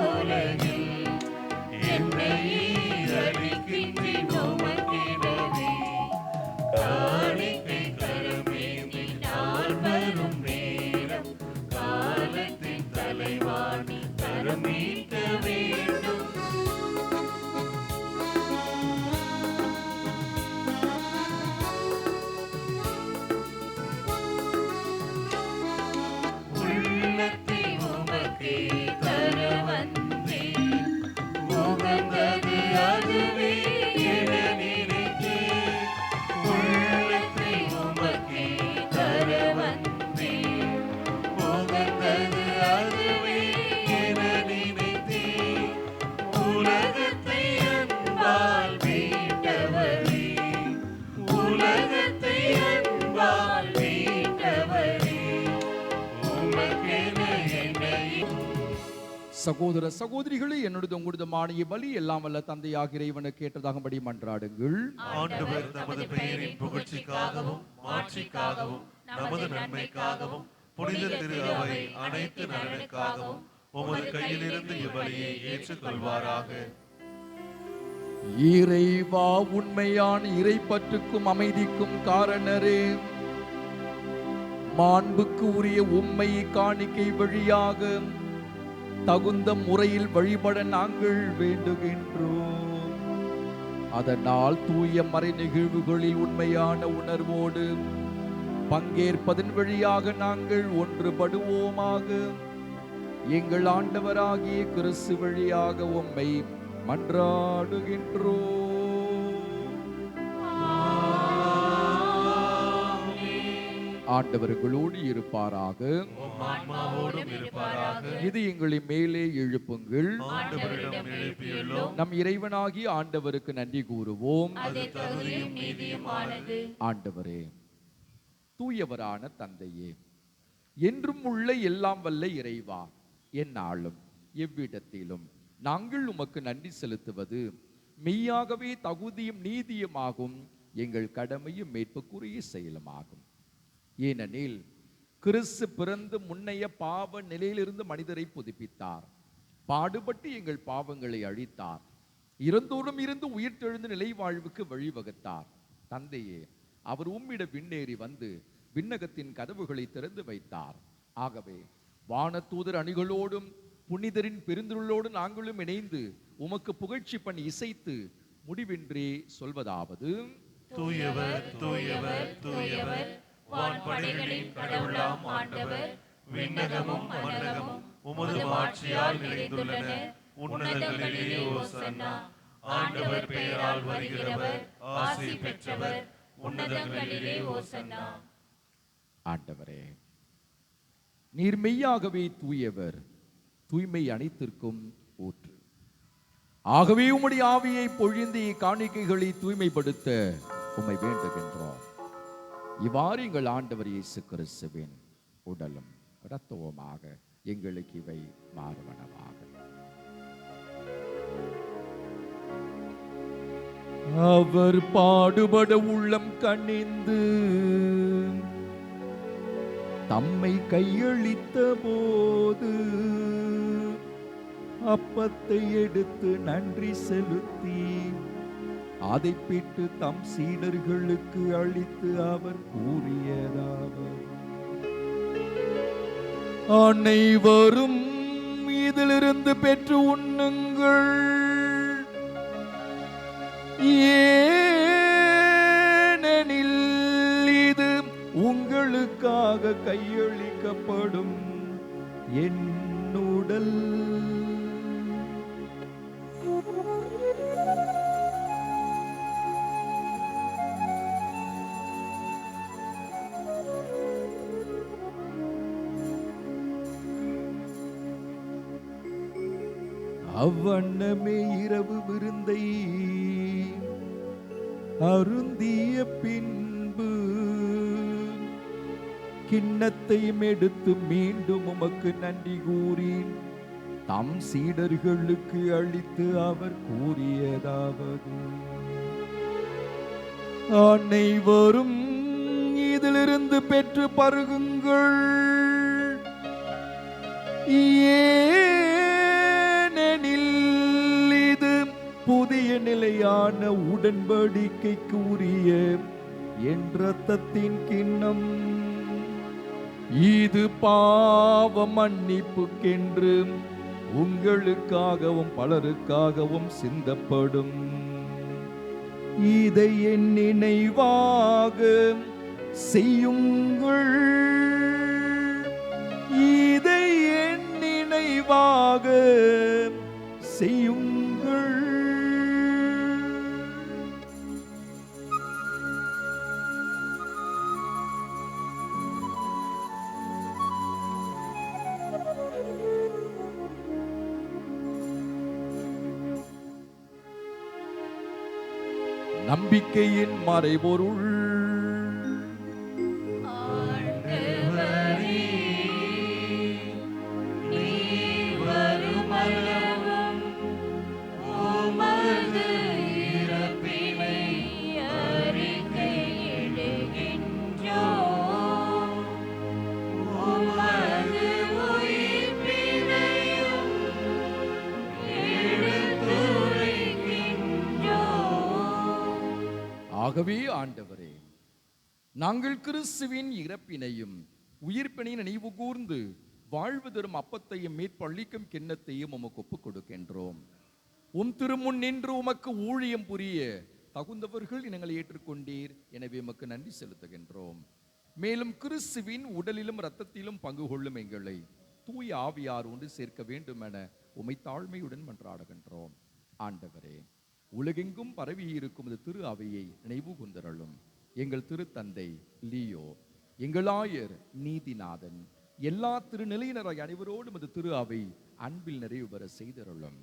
உலகில், என்னை அளிக்கின்றேன் உமக்கெனவே. காணிக்கை கரமேந்தி நாள் வரும் நேரம், காலத்தின் தலைவாணி கரம் மீட்க வேண்டும். உள்ளத்தை உமக்கே தர வந்தேன், உகந்தது அதுவே என நினைத்தேன். உள்ளத்தை உமக்கே தர வந்தேன், உகந்தது அதுவே என நினைத்தேன். உலகத்தை அன்பால் மீட்டவரே, உலகத்தை அன்பால் மீட்டவரே, உமக்கென என்னை. சகோதர சகோதரிகளே, என்னுடைய உங்களுடைய பலி எல்லாம் வல்ல தந்தையாக இறைவனுக்கு ஏற்றதாகும்படி மன்றாடுங்கள். ஆண்டவர் தமது பெயரின் புகழ்ச்சிக்காகவும் மாட்சிக்காகவும் நமது நன்மைக்காகவும் புனித திரு அவை அனைத்து நலனுக்காகவும் உமது கையிலிருந்து இவ்வழியை ஏற்றுக்கொள்வாராக. இறைவா, உண்மையான இறைப்பற்றுக்கும் அமைதிக்கும் காரணரே, மாண்புக்கு உரிய உம்மை காணிக்கை வழியாக தகுந்த முறையில் வழிபட நாங்கள் வேண்டுகின்றோம். அதனால் தூய மறை நிகழ்வுகளில் உண்மையான உணர்வோடு பங்கேற்பதன் வழியாக நாங்கள் ஒன்றுபடுவோமாக. எங்கள் ஆண்டவராகிய கிறிஸ்து வழியாக உம்மை மன்றாடுகின்றோம். ஆண்டவர்களோடு இருப்பாராக, இது எங்களை மேலே எழுப்புங்கள். நம் இறைவனாகிய ஆண்டவருக்கு நன்றி கூறுவோம். ஆண்டவரே, தூயவரான தந்தையே, என்றும் உள்ள எல்லாம் வல்ல இறைவா, எந்நாளும் எவ்விடத்திலும் நாங்கள் உமக்கு நன்றி செலுத்துவது மெய்யாகவே தகுதியும் நீதியுமாகும், எங்கள் கடமையும் மீட்புக்குரிய செயலுமாகும். ஏனெனில் கிறிஸ்து பிறந்து முன்னைய பாவ நிலையிலிருந்து மனிதரை புதுப்பித்தார், பாடுபட்டு எங்கள் பாவங்களை அழித்தார், இறந்தோறும் இருந்து உயிர்த்தெழுந்த நிலை வாழ்வுக்கு வழிவகுத்தார். தந்தையே, அவர் உம்மிட விண்ணேறி வந்து விண்ணகத்தின் கதவுகளை திறந்து வைத்தார். ஆகவே வானதூதர் அணிகளோடும் புனிதரின் பெருந்திருளோடு நாங்களும் இணைந்து உமக்கு புகழ்ச்சி பண்ணி இசைத்து முடிவின்றி சொல்வதாவது: தூயவர் தூயவர் தூயவர், வான்படைகளின் கடவுளாம் ஆண்டவர், விண்ணகமும் மண்ணகமும் உமது மாட்சியால் நிறைந்துள்ளன. உன்னதங்களிலே ஓசன்னா. ஆண்டவர் பெயரால் வருகிறவர் ஆசி பெற்றவர், உன்னதங்களிலே ஓசன்னா. ஆண்டவரே, நீர் மெய்யாகவே தூயவர், தூய்மை அனைத்திற்கும் ஊற்று. ஆகவே உம்முடைய ஆவியை பொழிந்து காணிக்கைகளை தூய்மைப்படுத்த உம்மை வேண்டுகின்றோம். இவ்வாறு எங்கள் ஆண்டவர் இயேசு கிறிஸ்துவின் உடலும் இரத்தவுமாக எங்களுக்கு இவை மாறுவனவாக. அவர் பாடுபட உள்ளம் கனிந்து தம்மை கையளித்த போது அப்பத்தை எடுத்து நன்றி செலுத்தி அதை பிட்டு தம் சீடர்களுக்கு அளித்து அவர் கூறியதாவது: அனைவரும் இதிலிருந்து பெற்று உண்ணுங்கள், ஏனெனில் இது உங்களுக்காக கையளிக்கப்படும் என் உடல். அவ்வண்ணமே இரவு விருந்தை அருந்திய பின்பு கிண்ணத்தையும் எடுத்து மீண்டும் உமக்கு நன்றி கூறி தம் சீடர்களுக்கு அளித்து அவர் கூறியதாவது: அனைவரும் இதிலிருந்து பெற்று பருகுங்கள், ஏனெனில் இது புதிய நிலையான உடன்படிக்கைக்கு உரிய என் இரத்தத்தின் கிண்ணம். இது பாவ மன்னிப்புக்கென்று உங்களுக்காகவும் பலருக்காகவும் சிந்தப்படும். இதை என் நினைவாக செய்யுங்கள். இதை என் நினைவாக செய்யுங்கள். நம்பிக்கையின் மறைபொருள். ஆகவே ஆண்டவரே, நாங்கள் கிறிஸ்துவின் இறப்பினையும் உயிர்ப்பினையும் நினைவு கூர்ந்து வாழ்வு தரும் அப்பத்தையும் மேற்பள்ளிக்கும் கிண்ணத்தையும் உமக்கு ஒப்புக் கொடுக்கின்றோம். உம் திருமுன் நின்று உமக்கு ஊழியம் புரிய தகுந்தவர்கள் எங்களை ஏற்றுக்கொண்டீர். எனவே உமக்கு நன்றி செலுத்துகின்றோம். மேலும் கிறிஸ்துவின் உடலிலும் இரத்தத்திலும் பங்கு கொள்ளும் எங்களை தூய ஆவியார் ஒன்று சேர்க்க வேண்டும் என உம்மை தாழ்மையுடன் மன்றாடுகின்றோம். ஆண்டவரே, உலகெங்கும் பரவி இருக்கும் இந்த திரு அவையை நினைவு கூர்ந்தருளும். எங்கள் திருத்தந்தை லியோ, எங்கள் ஆயர் நீதிநாதன், எல்லா திருநிலையினராய் அனைவரோடும் இந்த திரு அவை அன்பில் நிறைவு பெற செய்தருளும்.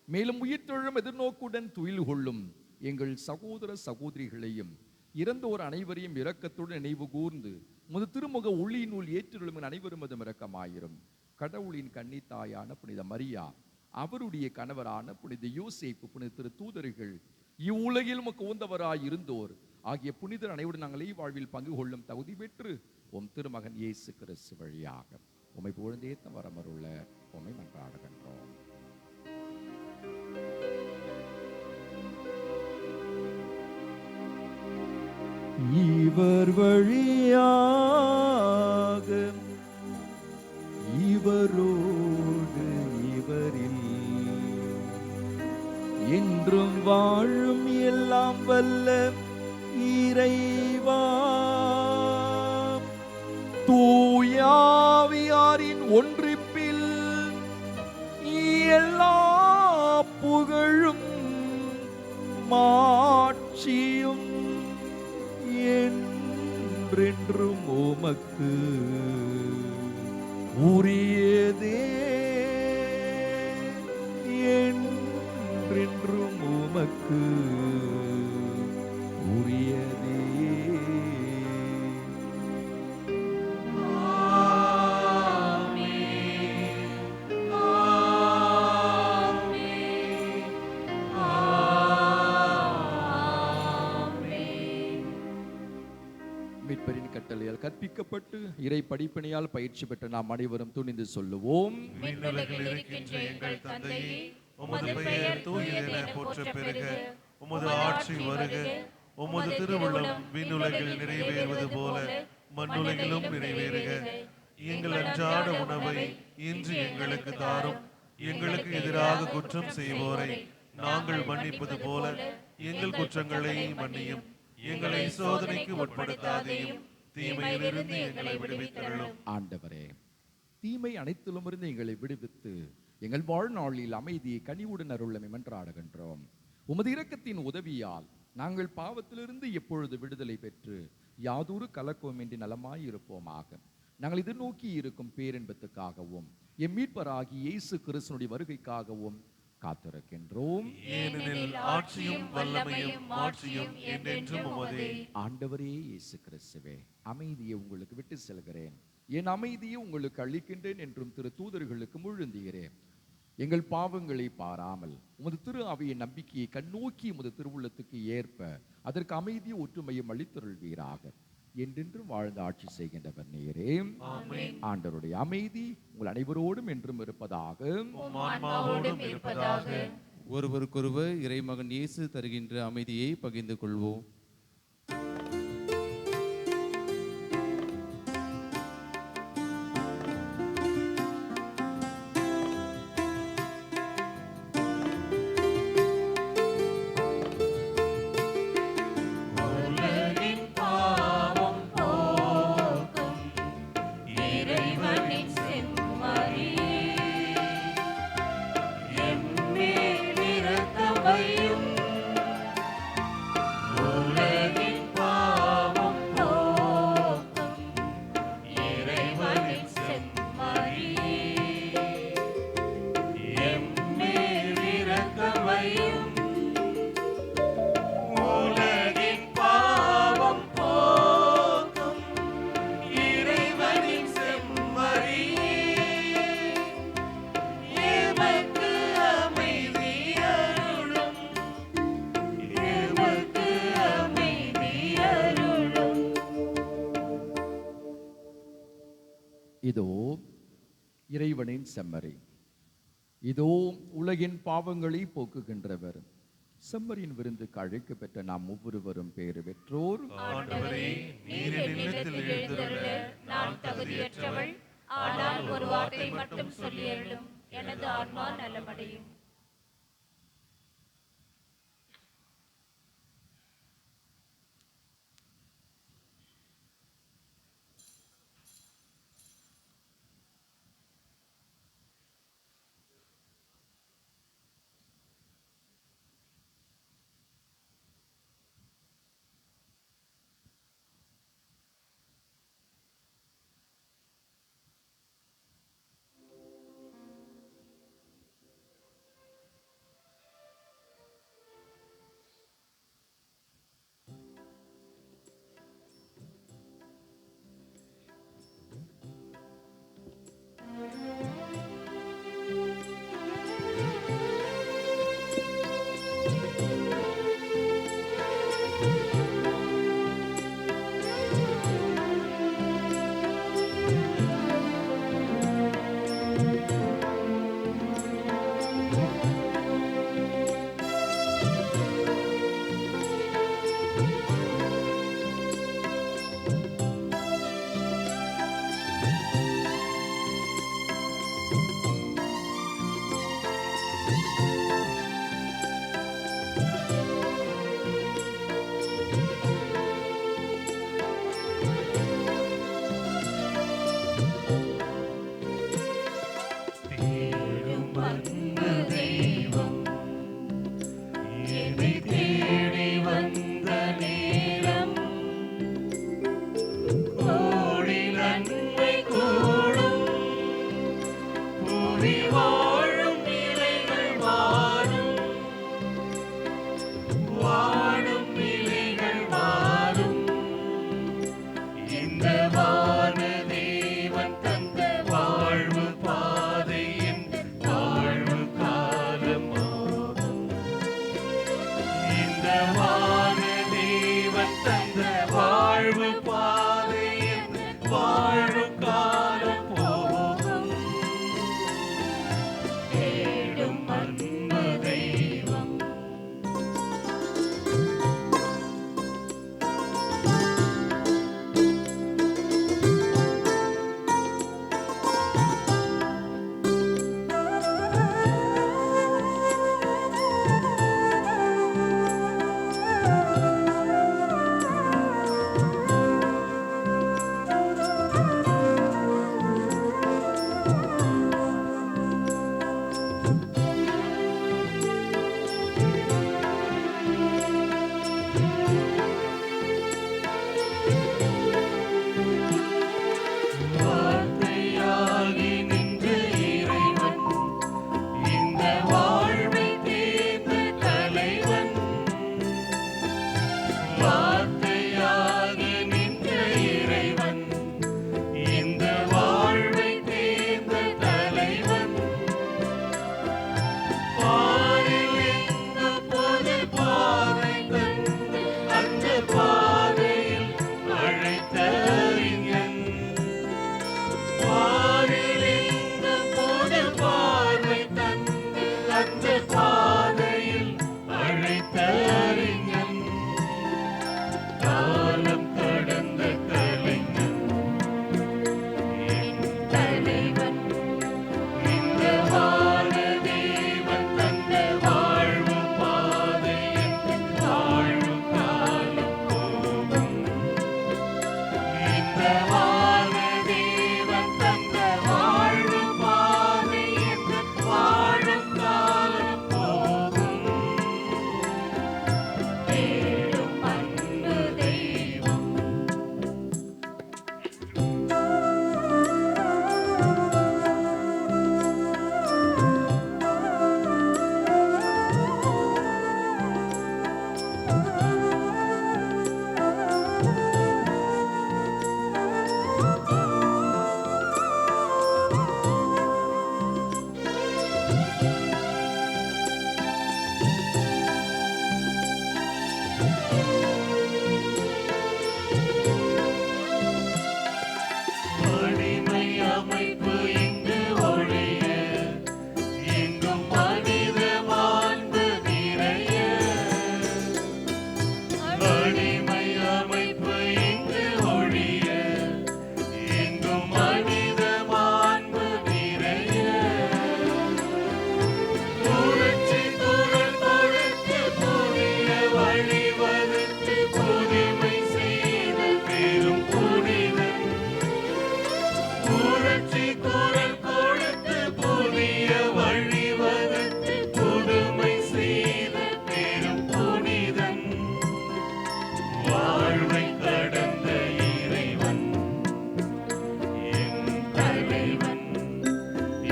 மேலும் உயிர்த்தெழும் எதிர்நோக்குடன் துயில் கொள்ளும் எங்கள் சகோதர சகோதரிகளையும் இறந்தோர் அனைவரையும் இரக்கத்துடன் நினைவு கூர்ந்து முது திருமுக ஒளி நூல் ஏற்றுள்ளும் அனைவரும் அது இரக்கமாயிரும். கடவுளின் கன்னித்தாயான புனித மரியா, அவருடைய கணவரான புனித யோசேப்பு, புனித திரு தூதர்கள், இவ்வுலகில் உமக்கு உந்தவராய் இருந்தோர் ஆகிய புனிதர் அனைவரும் நாங்களே வாழ்வில் பங்கு கொள்ளும் தகுதி பெற்று உம் திருமகன் இயேசு கிறிஸ்து வழியாக உம்மை புகழ்ந்தேத்த வரமருள உம்மை மன்றாடுகின்றோம். இவர் வழியாக இவரோடு இவரில் என்றும் வாழும் எல்லாம் வல்ல இறைவா, தூயாவியாரின் ஒன்றிப்பில் எல்லா புகழும் மாட்சியும் என்றென்றும் உமக்கு உரியதே. என்றென்றும் உமக்கு உரியதே. மீட்பரின் கட்டளையால் கற்பிக்கப்பட்டு இறை படிப்பினையால் பயிற்சி பெற்ற நாம் அனைவரும் துணிந்து சொல்லுவோம். விண்ணுலகில் இருக்கின்ற எங்கள் தந்தையே, உமது பெயர் தூயதென போற்றப் பெறுக. உமது ஆட்சி வருக. உமது திருவுள்ளம் விண்ணுலகில் நிறைவேறுவது போல மண்ணுலகிலும் நிறைவேறுக. எங்கள் அன்றாட உணவை இன்று எங்களுக்கு தாரும். எங்களுக்கு எதிராக குற்றம் செய்வோரை நாங்கள் மன்னிப்பது போல எங்கள் குற்றங்களை மன்னியும். எங்களை சோதனைக்கு உட்படுத்தாதேயும், தீமையிலிருந்து எங்களை விடுவித்தருளும். ஆண்டவரே, தீமை அனைத்திலும் இருந்து எங்களை விடுவித்து எங்கள் வாழ்நாளில் அமைதியை கனிவுடன் அருளமை மன்றாடுகின்றோம். உமது இரக்கத்தின் உதவியால் நாங்கள் பாவத்திலிருந்து எப்பொழுது விடுதலை பெற்று யாதொரு கலக்கமின்றி நலமாய் இருப்போமாக. நாங்கள் எதிர்நோக்கி இருக்கும் பேரின்பத்துக்காகவும் எம் மீட்பராகி இயேசு கிறிஸ்துவினுடைய வருகைக்காகவும் காத்திருக்கின்றோம். ஏனெனில் ஆட்சியும் வல்லமையும் மாட்சியும் என்றென்றும் உமதே. ஆண்டவரே இயேசு கிறிஸ்துவே, அமைதியை உங்களுக்கு விட்டு செல்கிறேன், என் அமைதியை உங்களுக்கு அளிக்கின்றேன் என்றும் திரு தூதர்களுக்கு முழுந்துகிறேன். எங்கள் பாவங்களை பாராமல் உமது திரு அவையின் நம்பிக்கையை கண்ணோக்கி உமது திருவுள்ளத்துக்கு ஏற்ப அதற்கு அமைதியை ஒற்றுமையும் அளித்தருள்வீராக. என்றென்றும் வாழ்ந்து ஆட்சி செய்கின்றவர் நீரே. ஆண்டவருடைய அமைதி உங்கள் அனைவரோடும் என்றும் இருப்பதாக. ஒருவருக்கொருவர் இறைமகன் இயேசு தருகின்ற அமைதியை பகிர்ந்து கொள்வோம். இதோ இறைவனின் செம்மறி, இதோ உலகின் பாவங்களை போக்குகின்றவர். செம்மறியின் விருந்துக்கு அழைக்க பெற்ற நாம் ஒவ்வொருவரும் பேறு பெற்றோர். ஆண்டவரே, நீர் என்னிடத்தில் எழுந்தருள நான் தகுதியற்றவள். ஆனால் ஒரு வார்த்தை மட்டும் சொல்லியருளும், எனது ஆன்மா நலமடையும்.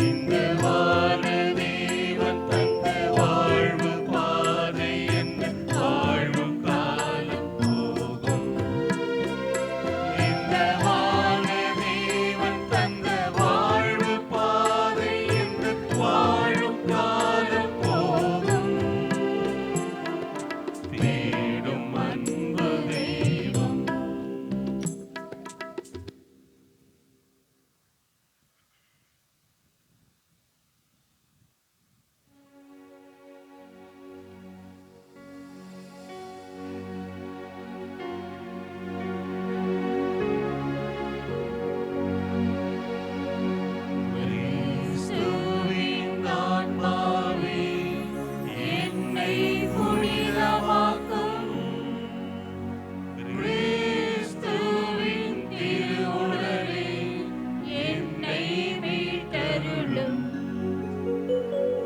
இந்த வானதேவன் தந்த வாழ்வு பாதை என்று வாழ்வு காலம் போகும். இந்த வானதேவன் தந்த வாழ்வு பாதை என்று வாழும் காலம் போகும். தேடும் அன்பு தெய்வம் கிறிஸ்துவின் ஆன்மாவே என்னை புனிதமாக்கும். கிறிஸ்துவின் திருவுடலே என்னை மீட்டருளும்.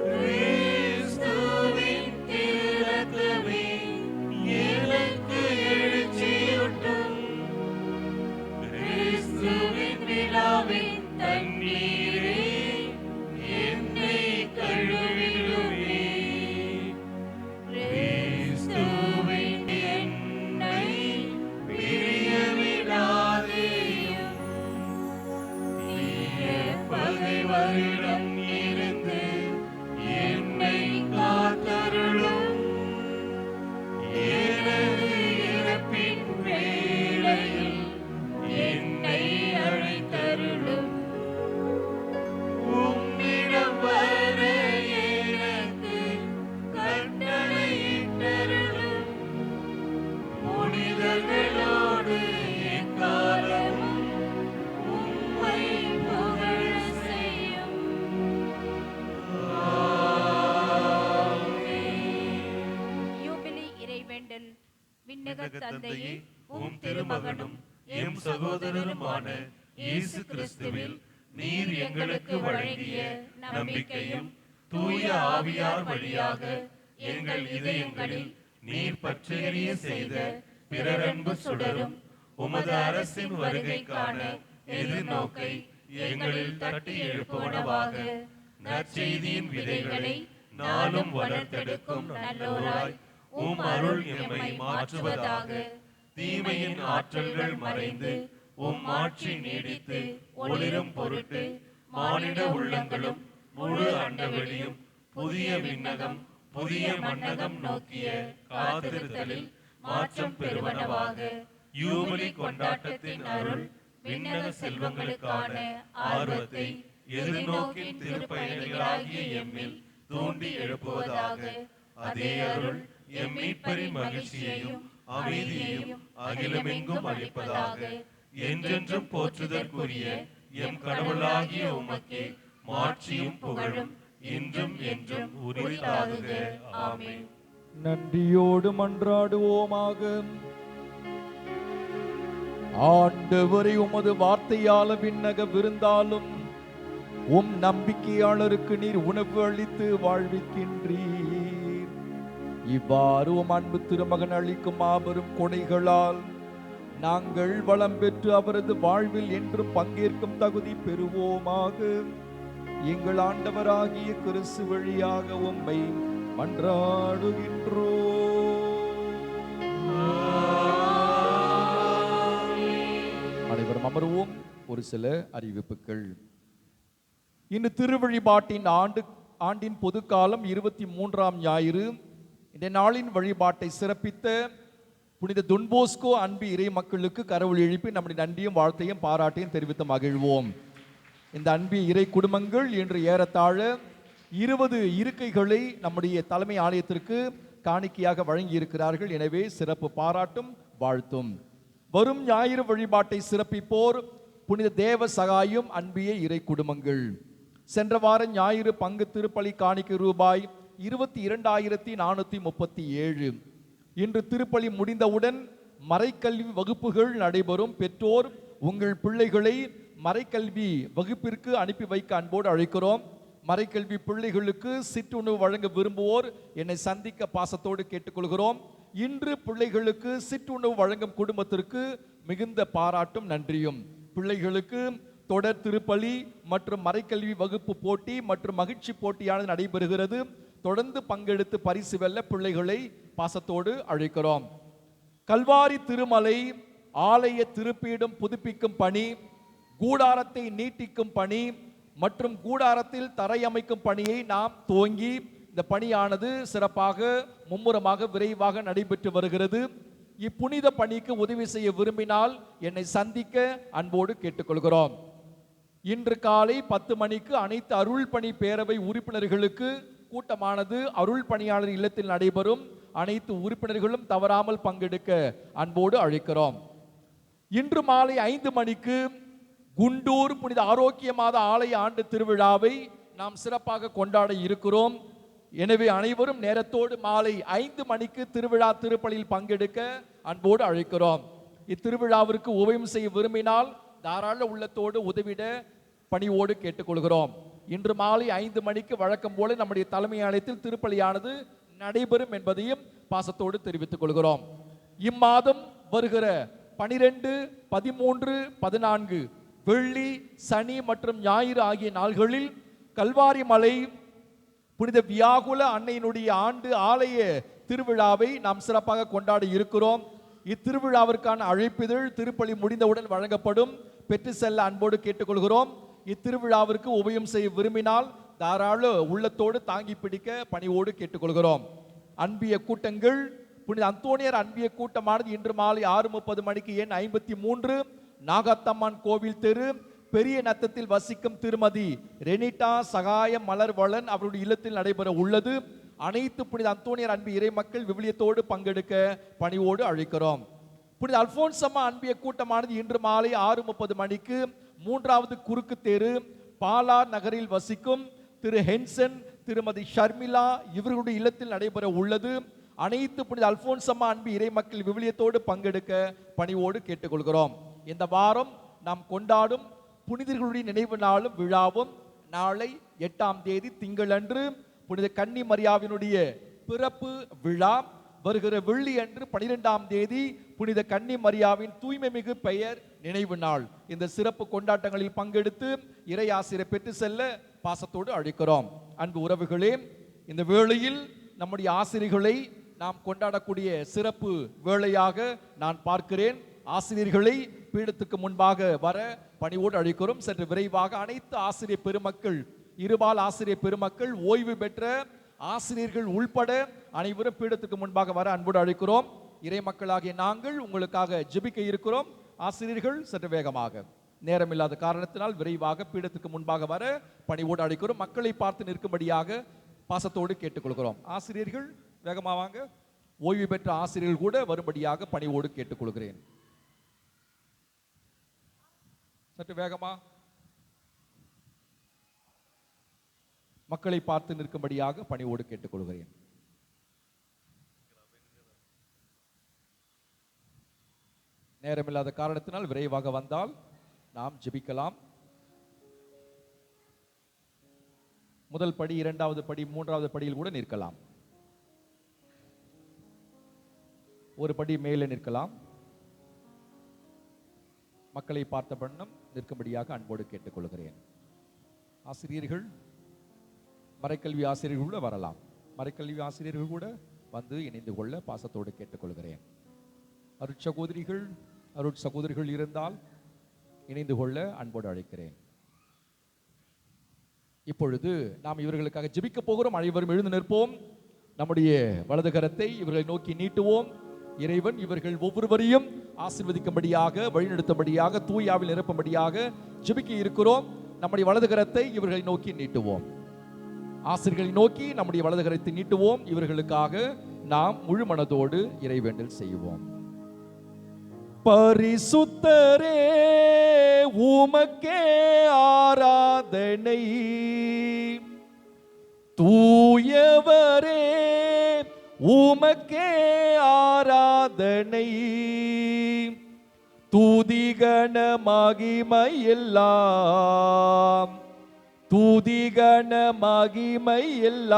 கிறிஸ்துவின் திருரத்தமே எனக்கு எழுச்சியூட்டும். கிறிஸ்துவின் விழாவின் தண்ணீரே என்னை கழுவிடுமே. கிறிஸ்துவின் என்னை பிரிய விடாதேயும். தீய பகைவரிடம் இருந்து என்னை காத்தருளும். எனது இறப்பின் வேளையில் என்னை அழைத்தருளும். உம்மிடம் வர எனக்கு கட்டளையிட்டருளும். புனிதர்களோடு எக்காலமும் உம்மை புகழ செய்யும். யூபிலி இறைவேண்டல். விண்ணக தந்தையே, உம் திருமகனும் எம் சகோதரருமான இயேசு கிறிஸ்துவில் நீர் எங்களுக்கு வழங்கிய நம்பிக்கையும் தூய ஆவியார் வழியாக எங்கள் இதயங்களில் நீர் பற்றெரிய செய்த பிறரன்பு சுடரும் உமது அரசின் வருகைக்கான எதிர்நோக்கை எங்களில் தட்டி எழுப்புவனவாக நற்செய்தியின் விதைகளை நாளும் வளர்த்தெடுக்கும் நல்லோராய் உம் அருள் எம்மை மாற்றுவதாக. தீமையின் ஆற்றல்கள் மறைந்து உம் ஆட்சி நீடித்து ஒளிரும் பொருட்டு மானிட உள்ளங்களும் முழு அண்டவெளியும் புதிய விண்ணகம் புதிய மன்னகம் நோக்கிய காத்திருத்தலில் மாற்றம் பெறுவனவாக. யூபிலி கொண்டாட்டத்தின் அருள் விண்ணக செல்வங்களுக்கான ஆர்வத்தை எதிர்நோக்கின் திருப்பயணிகளாகிய எம்மில் தூண்டி எழுப்புவதாக. அதே அருள் எம் மீட்பரின் மகிழ்ச்சியையும் அமைதியையும் அகிலமெங்கும் அளிப்பதாக. என்றென்றும் போற்றுதற்குரிய எம் கடவுளாகிய உமக்கே மாட்சியும் புகழும் இன்றும் என்றும் உரித்தாகுக. ஆமென். நன்றியோடு மன்றாடுவோமாக. ஆண்டவரை உமது வார்த்தையால விண்ணக விருந்தாலும் உம் நம்பிக்கையாளருக்கு நீர் உணவு அளித்து வாழ்விக்கின்றீர். இவ்வாறு உம் அன்பு திருமகன் அளிக்கும் மாபெரும் கொடைகளால் நாங்கள் வளம் பெற்று அவரது வாழ்வில் என்றும் பங்கேற்கும் தகுதி பெறுவோமாக. எங்கள் ஆண்டவராகிய கிறிஸ்து வழியாக உம்மை மன்றாடுகின்றோம். அனைவரும் அமருவோம். ஒரு சில அறிவிப்புகள். இன்று திருவழிபாட்டின் ஆண்டின் பொதுக்காலம் 23ஆம் ஞாயிறு. இந்த நாளின் வழிபாட்டை சிறப்பித்த புனித தொன்போஸ்கோ அன்பு இறை மக்களுக்கு கரவொலி எழுப்பி நம்முடைய நன்றியும் வாழ்த்தையும் பாராட்டையும் தெரிவித்து மகிழ்வோம். இந்த அன்பு இறை குடும்பங்கள் இன்று ஏறத்தாழ 20 இருக்கைகளை நம்முடைய தலைமை ஆலயத்திற்கு காணிக்கையாக வழங்கி இருக்கிறார்கள். எனவே சிறப்பு பாராட்டும் வாழ்த்தும். வரும் ஞாயிறு வழிபாட்டை சிறப்பிப்போர் புனித தேவ சகாயம் அன்பிய இறை குடும்பங்கள். சென்ற வார ஞாயிறு பங்கு திருப்பலி காணிக்கை ரூபாய் 22,437. இன்று திருப்பலி முடிந்தவுடன் மறைக்கல்வி வகுப்புகள் நடைபெறும். பெற்றோர் உங்கள் பிள்ளைகளை மறைக்கல்வி வகுப்பிற்கு அனுப்பி வைக்க அன்போடு அழைக்கிறோம். மறைக்கல்வி பிள்ளைகளுக்கு சிற்றுணவு வழங்க விரும்புவோர் என்னை சந்திக்க பாசத்தோடு கேட்டுக்கொள்கிறோம். இன்று பிள்ளைகளுக்கு சிற்றுணவு வழங்கும் குடும்பத்திற்கு மிகுந்த பாராட்டும் நன்றியும். பிள்ளைகளுக்கு தொடர் திருப்பலி மற்றும் மறைக்கல்வி வகுப்பு போட்டி மற்றும் மகிழ்ச்சி போட்டியானது நடைபெறுகிறது. தொடர்ந்து பங்கெடுத்து பரிசு வெல்ல பிள்ளைகளை பாசத்தோடு அழைக்கிறோம். கல்வாரி திருமலை ஆலய திருப்பீடம் புதுப்பிக்கும் பணி, கூடாரத்தை நீட்டிக்கும் பணி மற்றும் கூடாரத்தில் தரை அமைக்கும் பணியை நாம் துவங்கி இந்த பணியானது சிறப்பாக மும்முரமாக விரைவாக நடைபெற்று வருகிறது. இப்புனித பணிக்கு உதவி செய்ய விரும்பினால் என்னை சந்திக்க அன்போடு கேட்டுக்கொள்கிறோம். இன்று காலை 10 மணிக்கு அனைத்து அருள் பணி பேரவை உறுப்பினர்களுக்கு கூட்டமானது அருள் பணியாளர் இல்லத்தில் நடைபெறும். அனைத்து உறுப்பினர்களும் தவறாமல் பங்கெடுக்க அன்போடு அழைக்கிறோம். இன்று மாலை 5 மணிக்கு குண்டூர் புனித ஆரோக்கிய மாத ஆலய ஆண்டு திருவிழாவை நாம் சிறப்பாக கொண்டாட இருக்கிறோம். எனவே அனைவரும் நேரத்தோடு மாலை 5 மணிக்கு திருவிழா திருப்பலியில் பங்கெடுக்க அன்போடு அழைக்கிறோம். இத்திருவிழாவிற்கு உதவி செய்ய விரும்பினால் தாராள உள்ளத்தோடு உதவிட பணியோடு கேட்டுக்கொள்கிறோம். இன்று மாலை 5 மணிக்கு வழக்கம் போல நம்முடைய தலைமை ஆலயத்தில் திருப்பலியானது நடைபெறும் என்பதையும் பாசத்தோடு தெரிவித்துக் கொள்கிறோம். இம்மாதம் வருகிற 12, 13, 14 வெள்ளி, சனி மற்றும் ஞாயிறு ஆகிய நாள்களில் கல்வாரி மலை புனித வியாகுல அன்னையினுடைய ஆண்டு ஆலய திருவிழாவை நாம் சிறப்பாக கொண்டாட இருக்கிறோம். இத்திருவிழாவிற்கான அழைப்பிதழ் திருப்பலி முடிந்தவுடன் வழங்கப்படும். பெற்று செல்ல அன்போடு கேட்டுக்கொள்கிறோம். இத்திருவிழாவிற்கு உபயம் செய்ய விரும்பினால் தாராள உள்ளத்தோடு தாங்கி பிடிக்க பணிவோடு கேட்டுக்கொள்கிறோம். அன்பிய கூட்டங்கள் புனித அந்தோனியர் அன்பிய கூட்டமானது இன்று மாலை 6:30 மணிக்கு எண் 53 நாகத்தம்மன் கோவில் தெரு பெரிய நத்தத்தில் வசிக்கும் திருமதி ரெனிட்டா சகாய மலர்வளன் அவருடைய இல்லத்தில் நடைபெற உள்ளது. அனைத்து புனித அந்தோனியர் அன்பு இறை மக்கள் விவிலியத்தோடு பங்கெடுக்க பணிவோடு அழைக்கிறோம். புனித அல்போன்சம்மா அன்பிய கூட்டமானது இன்று மாலை 6:30 மணிக்கு 3வது குறுக்கு தெரு பாலார் நகரில் வசிக்கும் திரு ஹென்சன் திருமதி ஷர்மிளா இவர்களுடைய இல்லத்தில் நடைபெற உள்ளது. அனைத்து புனித அல்போன்சம்மா அன்பு இறை மக்கள் விவிலியத்தோடு பங்கெடுக்க பணிவோடு கேட்டுக்கொள்கிறோம். இந்த வாரம் நாம் கொண்டாடும் புனிதர்களுடைய நினைவு நாளும் விழாவும் நாளை 8ஆம் தேதி திங்களன்று புனித கன்னி மரியாவினுடைய பிறப்பு விழா, வருகிற வெள்ளி அன்று 12ஆம் தேதி புனித கன்னி மரியாவின் தூய்மை மிகு பெயர் நினைவு நாள். இந்த சிறப்பு கொண்டாட்டங்களில் பங்கெடுத்து இறை ஆசிரியர் பெற்று செல்ல பாசத்தோடு அழைக்கிறோம். அன்பு உறவுகளே, இந்த வேளையில் நம்முடைய ஆசிரியர்களை நாம் கொண்டாடக்கூடிய சிறப்பு வேளையாக நான் பார்க்கிறேன். ஆசிரியர்களை பீடத்துக்கு முன்பாக வர பணிவோடு அழைக்கிறோம். சற்று விரைவாக அனைத்து ஆசிரியர் பெருமக்கள், இருபால் ஆசிரியர் பெருமக்கள், ஓய்வு பெற்ற ஆசிரியர்கள் உள்பட அனைவரும் பீடத்துக்கு முன்பாக வர அன்போடு அழைக்கிறோம். இறை மக்களாகிய நாங்கள் உங்களுக்காக ஜெபிக்க இருக்கிறோம். ஆசிரியர்கள் சற்று வேகமாக, நேரமில்லாத காரணத்தினால் விரைவாக பீடத்துக்கு முன்பாக வர பணிவோடு அழைக்கிறோம். மக்களை பார்த்து நிற்கும்படியாக பாசத்தோடு கேட்டுக்கொள்கிறோம். ஆசிரியர்கள் வேகமாக வாங்க. ஓய்வு பெற்ற ஆசிரியர்கள் கூட வரும்படியாக பணிவோடு கேட்டுக்கொள்கிறேன். சற்று வேகமா மக்களை பார்த்து நிற்கும்படியாக பணிவோடு கேட்டுக்கொள்கிறேன். நேரமில்லாத காரணத்தினால் விரைவாக வந்தால் நாம் ஜெபிக்கலாம். முதல் படி, 2வது படி, 3வது படியில் கூட நிற்கலாம். ஒரு படி மேலே நிற்கலாம். மக்களை பார்த்த வண்ணம் நிற்கும்படியாக அன்போடு கேட்டுக்கொள்கிறேன். ஆசிரியர்கள், மறைக்கல்வி ஆசிரியர்கள் கூட வரலாம். மறைக்கல்வி ஆசிரியர்கள் கூட வந்து இணைந்து கொள்ள பாசத்தோடு கேட்டுக்கொள்கிறேன். அருட்சகோதரிகள், அருட்சகோதரிகள் இருந்தால் இணைந்து கொள்ள அன்போடு அழைக்கிறேன். இப்பொழுது நாம் இவர்களுக்காக ஜெபிக்க போகிறோம். அனைவரும் எழுந்து நிற்போம். நம்முடைய வலது கரத்தை இவர்களை நோக்கி நீட்டுவோம். இறைவன் இவர்கள் ஒவ்வொருவரையும் ஆசீர்வதிக்கும்படியாக, வழிநடத்தும்படியாக, தூயாவில் நிரப்பும்படியாக ஜெபிக்க இருக்கிறோம். நம்முடைய வலது கரத்தை இவர்களை நோக்கி நீட்டுவோம். ஆசிரியர்களை நோக்கி நம்முடைய வலது கரத்தை நீட்டுவோம். இவர்களுக்காக நாம் முழு மனதோடு இறைவேண்டல் செய்வோம். பரிசுத்தரே உமக்கே ஆராதனை, தூயவரே உமக்கே ஆராதனை, துதிகன மகிமையெல்லாம், துதிகன மகிமையெல்லாம்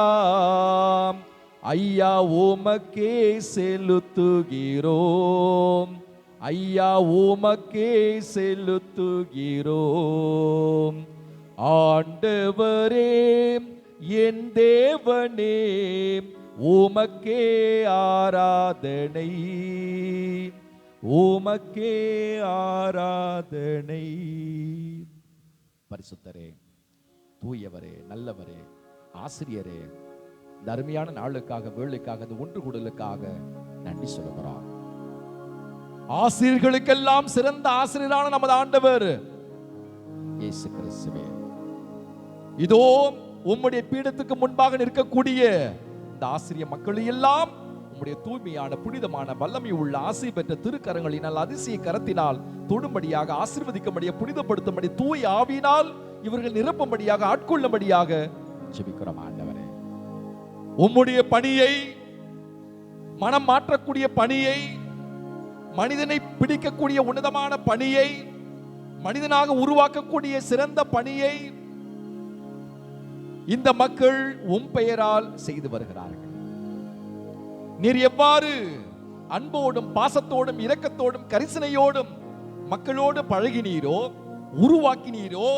ஐயா உமக்கே செலுத்துகிறோம், ஐயா உமக்கே செலுத்துகிறோம். ஆண்டவரே என் தேவனே உமக்கே ஆராதனை, உமக்கே ஆராதனை. பரிசுத்தரே, தூயவரே, நல்லவரே, ஆசிரியரே, இந்த அருமையான நாளுக்காக, வேளைக்காக, இந்த ஒன்று கூடலுக்காக நன்றி சொல்லுகிறோம். ஆசிரியர்களுக்கெல்லாம் சிறந்த ஆசிரியரான நமது ஆண்டவர் இயேசு கிறிஸ்துவே, இதோ உம்முடைய பீடத்துக்கு முன்பாக நிற்கக்கூடிய இந்த ஆசிரிய மக்களை எல்லாம் உம்முடைய தூய்மையான, புனிதமான, வல்லமை உள்ள ஆசை பெற்ற திருக்கரங்களினால், அதிசய கரத்தினால் தொடும்படியாக, ஆசீர்வதிக்கும்படியாக, புனிதப்படுத்தும்படி, தூய ஆவியினால் இவர்கள் நிரப்பும்படியாக, ஆட்கொள்ளும்படியாக ஜெபிக்கிறோம். ஆண்டவரே, உம்முடைய பணியை, மனம் மாற்றக்கூடிய பணியை, மனிதனை பிடிக்கக்கூடிய உன்னதமான பணியை, மனிதனாக உருவாக்கக்கூடிய சிறந்த பணியை இந்த மக்கள் உம் பெயரால் செய்து வருகிறார்கள். நீர் எவ்வாறு அன்போடும், பாசத்தோடும், இரக்கத்தோடும், கரிசனையோடும் மக்களோடு பழகினீரோ, உருவாக்கினீரோ,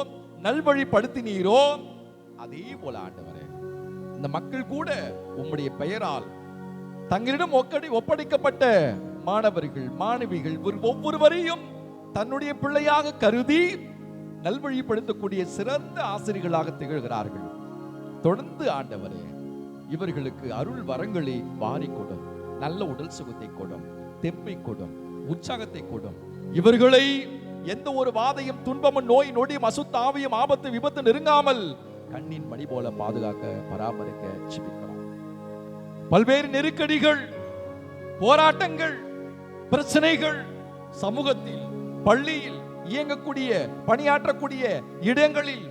நல்வழிப்படுத்தினீரோ, அதே போல ஆண்டவரே, இந்த மக்கள் கூட உம்முடைய பெயரால் தங்களிடம் ஒப்படைக்கப்பட்ட மாணவர்கள், மாணவிகள் ஒவ்வொருவரையும் தன்னுடைய பிள்ளையாக கருதி நல்வழிப்படுத்தக்கூடிய சிறந்த ஆசிரியர்களாக திகழ்கிறார்கள். தொடர்ந்து ஆண்டவரே, இவர்களுக்கு அருள் வரங்களை வாரி கொடும், நல்ல உடல் சுகத்தை கொடும், தெம்பை கொடும், உற்சாகத்தை கொடும். இவர்களை எந்த ஒரு வாதையும், துன்பமும், நோய் நொடியும், அசுத்தாவியும், ஆபத்து விபத்து நெருங்காமல் கண்ணின் மணி போல பாதுகாக்க, பராமரிக்க ஜெபிக்கிறோம். பல்வேறு நெருக்கடிகள், போராட்டங்கள், பிரச்சனைகள் சமூகத்தில், பள்ளியில், இயங்கக்கூடிய, பணியாற்றக்கூடிய இடங்களில்,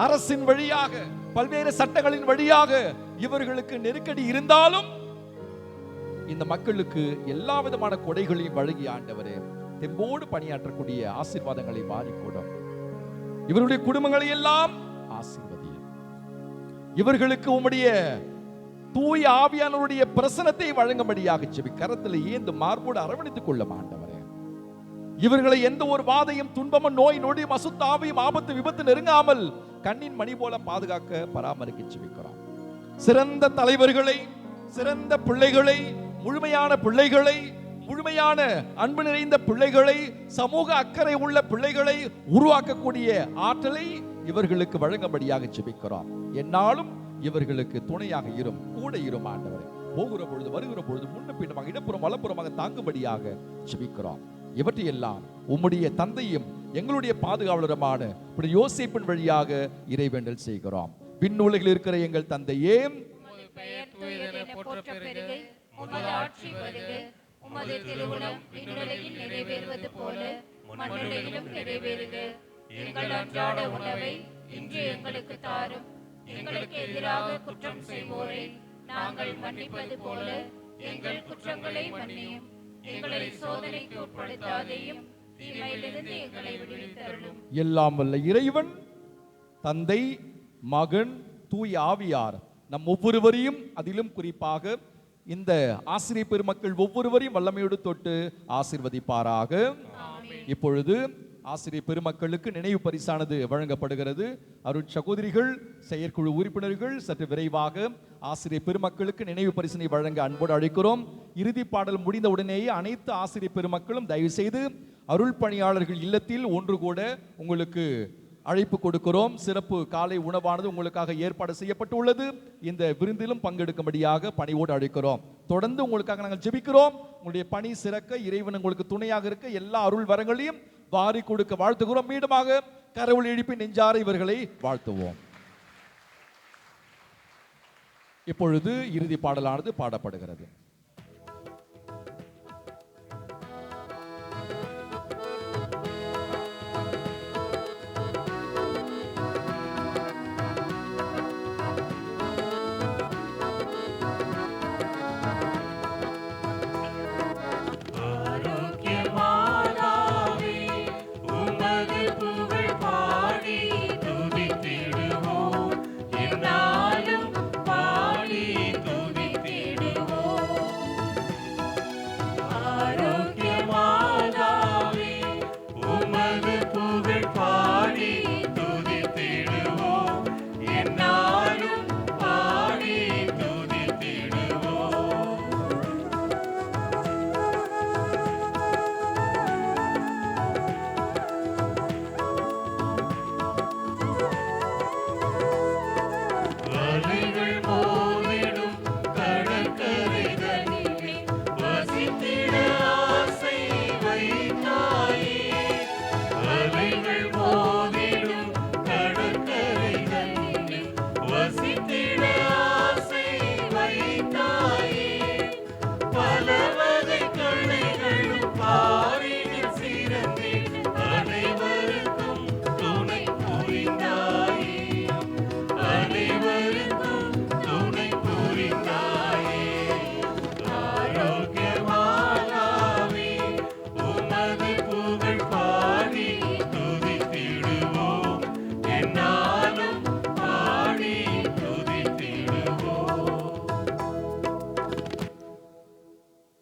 அரசின் வழியாக, பல்வேறு சட்டங்களின் வழியாக இவர்களுக்கு நெருக்கடி இருந்தாலும் இந்த மக்களுக்கு எல்லா விதமான கொடைகளையும் வழங்கி ஆண்டவரே, தெம்போடு பணியாற்றக்கூடிய ஆசீர்வாதங்களை வாரிக்கூடும். இவருடைய குடும்பங்களை எல்லாம் ஆசீர்வதியும். இவர்களுக்கு உம்முடைய தூய ஆவியானவருடைய பிரசனத்தை வழங்கும்படியாக செவி கரத்தில் ஏந்து மார்போடு அரவணைத்துக் கொள்ள ஆண்டவரே. இவர்களை எந்த ஒரு வாதையும், துன்பமும், நோய் நொடியும், அசுத்தாவியும், ஆபத்து விபத்து நெருங்காமல் கண்ணின் மணி போல பாதுகாக்க, பராமரிக்க செபிக்கிறோம். சிறந்த தலைவர்களை, சிறந்த பிள்ளைகளை, முழுமையான பிள்ளைகளை, முழுமையான அன்பு நிறைந்த பிள்ளைகளை, சமூக அக்கறை உள்ள பிள்ளைகளை உருவாக்கக்கூடிய ஆற்றலை இவர்களுக்கு வழங்கும்படியாக செபிக்கிறோம். என்னாலும் இவர்களுக்கு துணையாக இரும், கூட இரும் ஆண்டவரே. போகிற பொழுது, வருகிற பொழுது, முன்ன பின்னமாக, இடப்புறம் வலப்புறமாக தாங்கும்படியாக செபிக்கிறோம். இவற்றையெல்லாம் உம்முடைய தந்தையும் எங்களுடைய பாதுகாவலருமான யோசேப்பின் வழியாக இறைவேண்டல் செய்கிறோம். விண்ணுலகில் இருக்கிற எங்கள் தந்தையே, பெயர் தூயதென போற்றப் பெறுக. உமது ஆட்சி வருக. உமது திருவுளம் விண்ணுலகில் நிறைவேறுவது போல மண்ணுலகிலும் நிறைவேறுக. எங்கள் அன்றாட உணவை இன்று எங்களுக்கு தாரும். எங்களுக்கு எதிராக குற்றம் செய்வோரை நாங்கள் மன்னிப்பது போல எங்கள் குற்றங்களை மன்னியும். எங்களை சோதனைக்கு உட்படுத்தாதேயும், தீமையிலிருந்து எங்களை விடுவித்தருளும். எல்லாம் வல்ல இறைவன், தந்தை, மகன், தூய ஆவியார் நம் ஒவ்வொருவரையும், அதிலும் குறிப்பாக இந்த ஆசிரியர் பெருமக்கள் ஒவ்வொருவரையும் வல்லமையோடு தொட்டு ஆசீர்வதிப்பாராக. இப்பொழுது ஆசிரியர் பெருமக்களுக்கு நினைவு பரிசானது வழங்கப்படுகிறது. அருட் சகோதரிகள், செயற்குழு உறுப்பினர்கள் சற்று விரைவாக ஆசிரியர் பெருமக்களுக்கு நினைவு பரிசினை வழங்க அன்போடு அழைக்கிறோம். இறுதி பாடல் முடிந்த உடனேயே அனைத்து ஆசிரியர் பெருமக்களும் தயவு செய்து அருள் பணியாளர்கள் இல்லத்தில் ஒன்று கூட உங்களுக்கு அழைப்பு கொடுக்கிறோம். சிறப்பு காலை உணவானது உங்களுக்காக ஏற்பாடு செய்யப்பட்டுள்ளது. இந்த விருந்திலும் பங்கெடுக்கும்படியாக பணியோடு அழைக்கிறோம். தொடர்ந்து உங்களுக்காக நாங்கள் ஜெபிக்கிறோம். உங்களுடைய பணி சிறக்க, இறைவன் உங்களுக்கு துணையாக இருக்க, எல்லா அருள் வரங்களையும் வாரி கொடுக்க வாழ்த்துகிறோம். மீண்டுமாக கரவொலி எழுப்பி நெஞ்சார இவர்களை வாழ்த்துவோம். இப்பொழுது இறுதி பாடலானது பாடப்படுகிறது.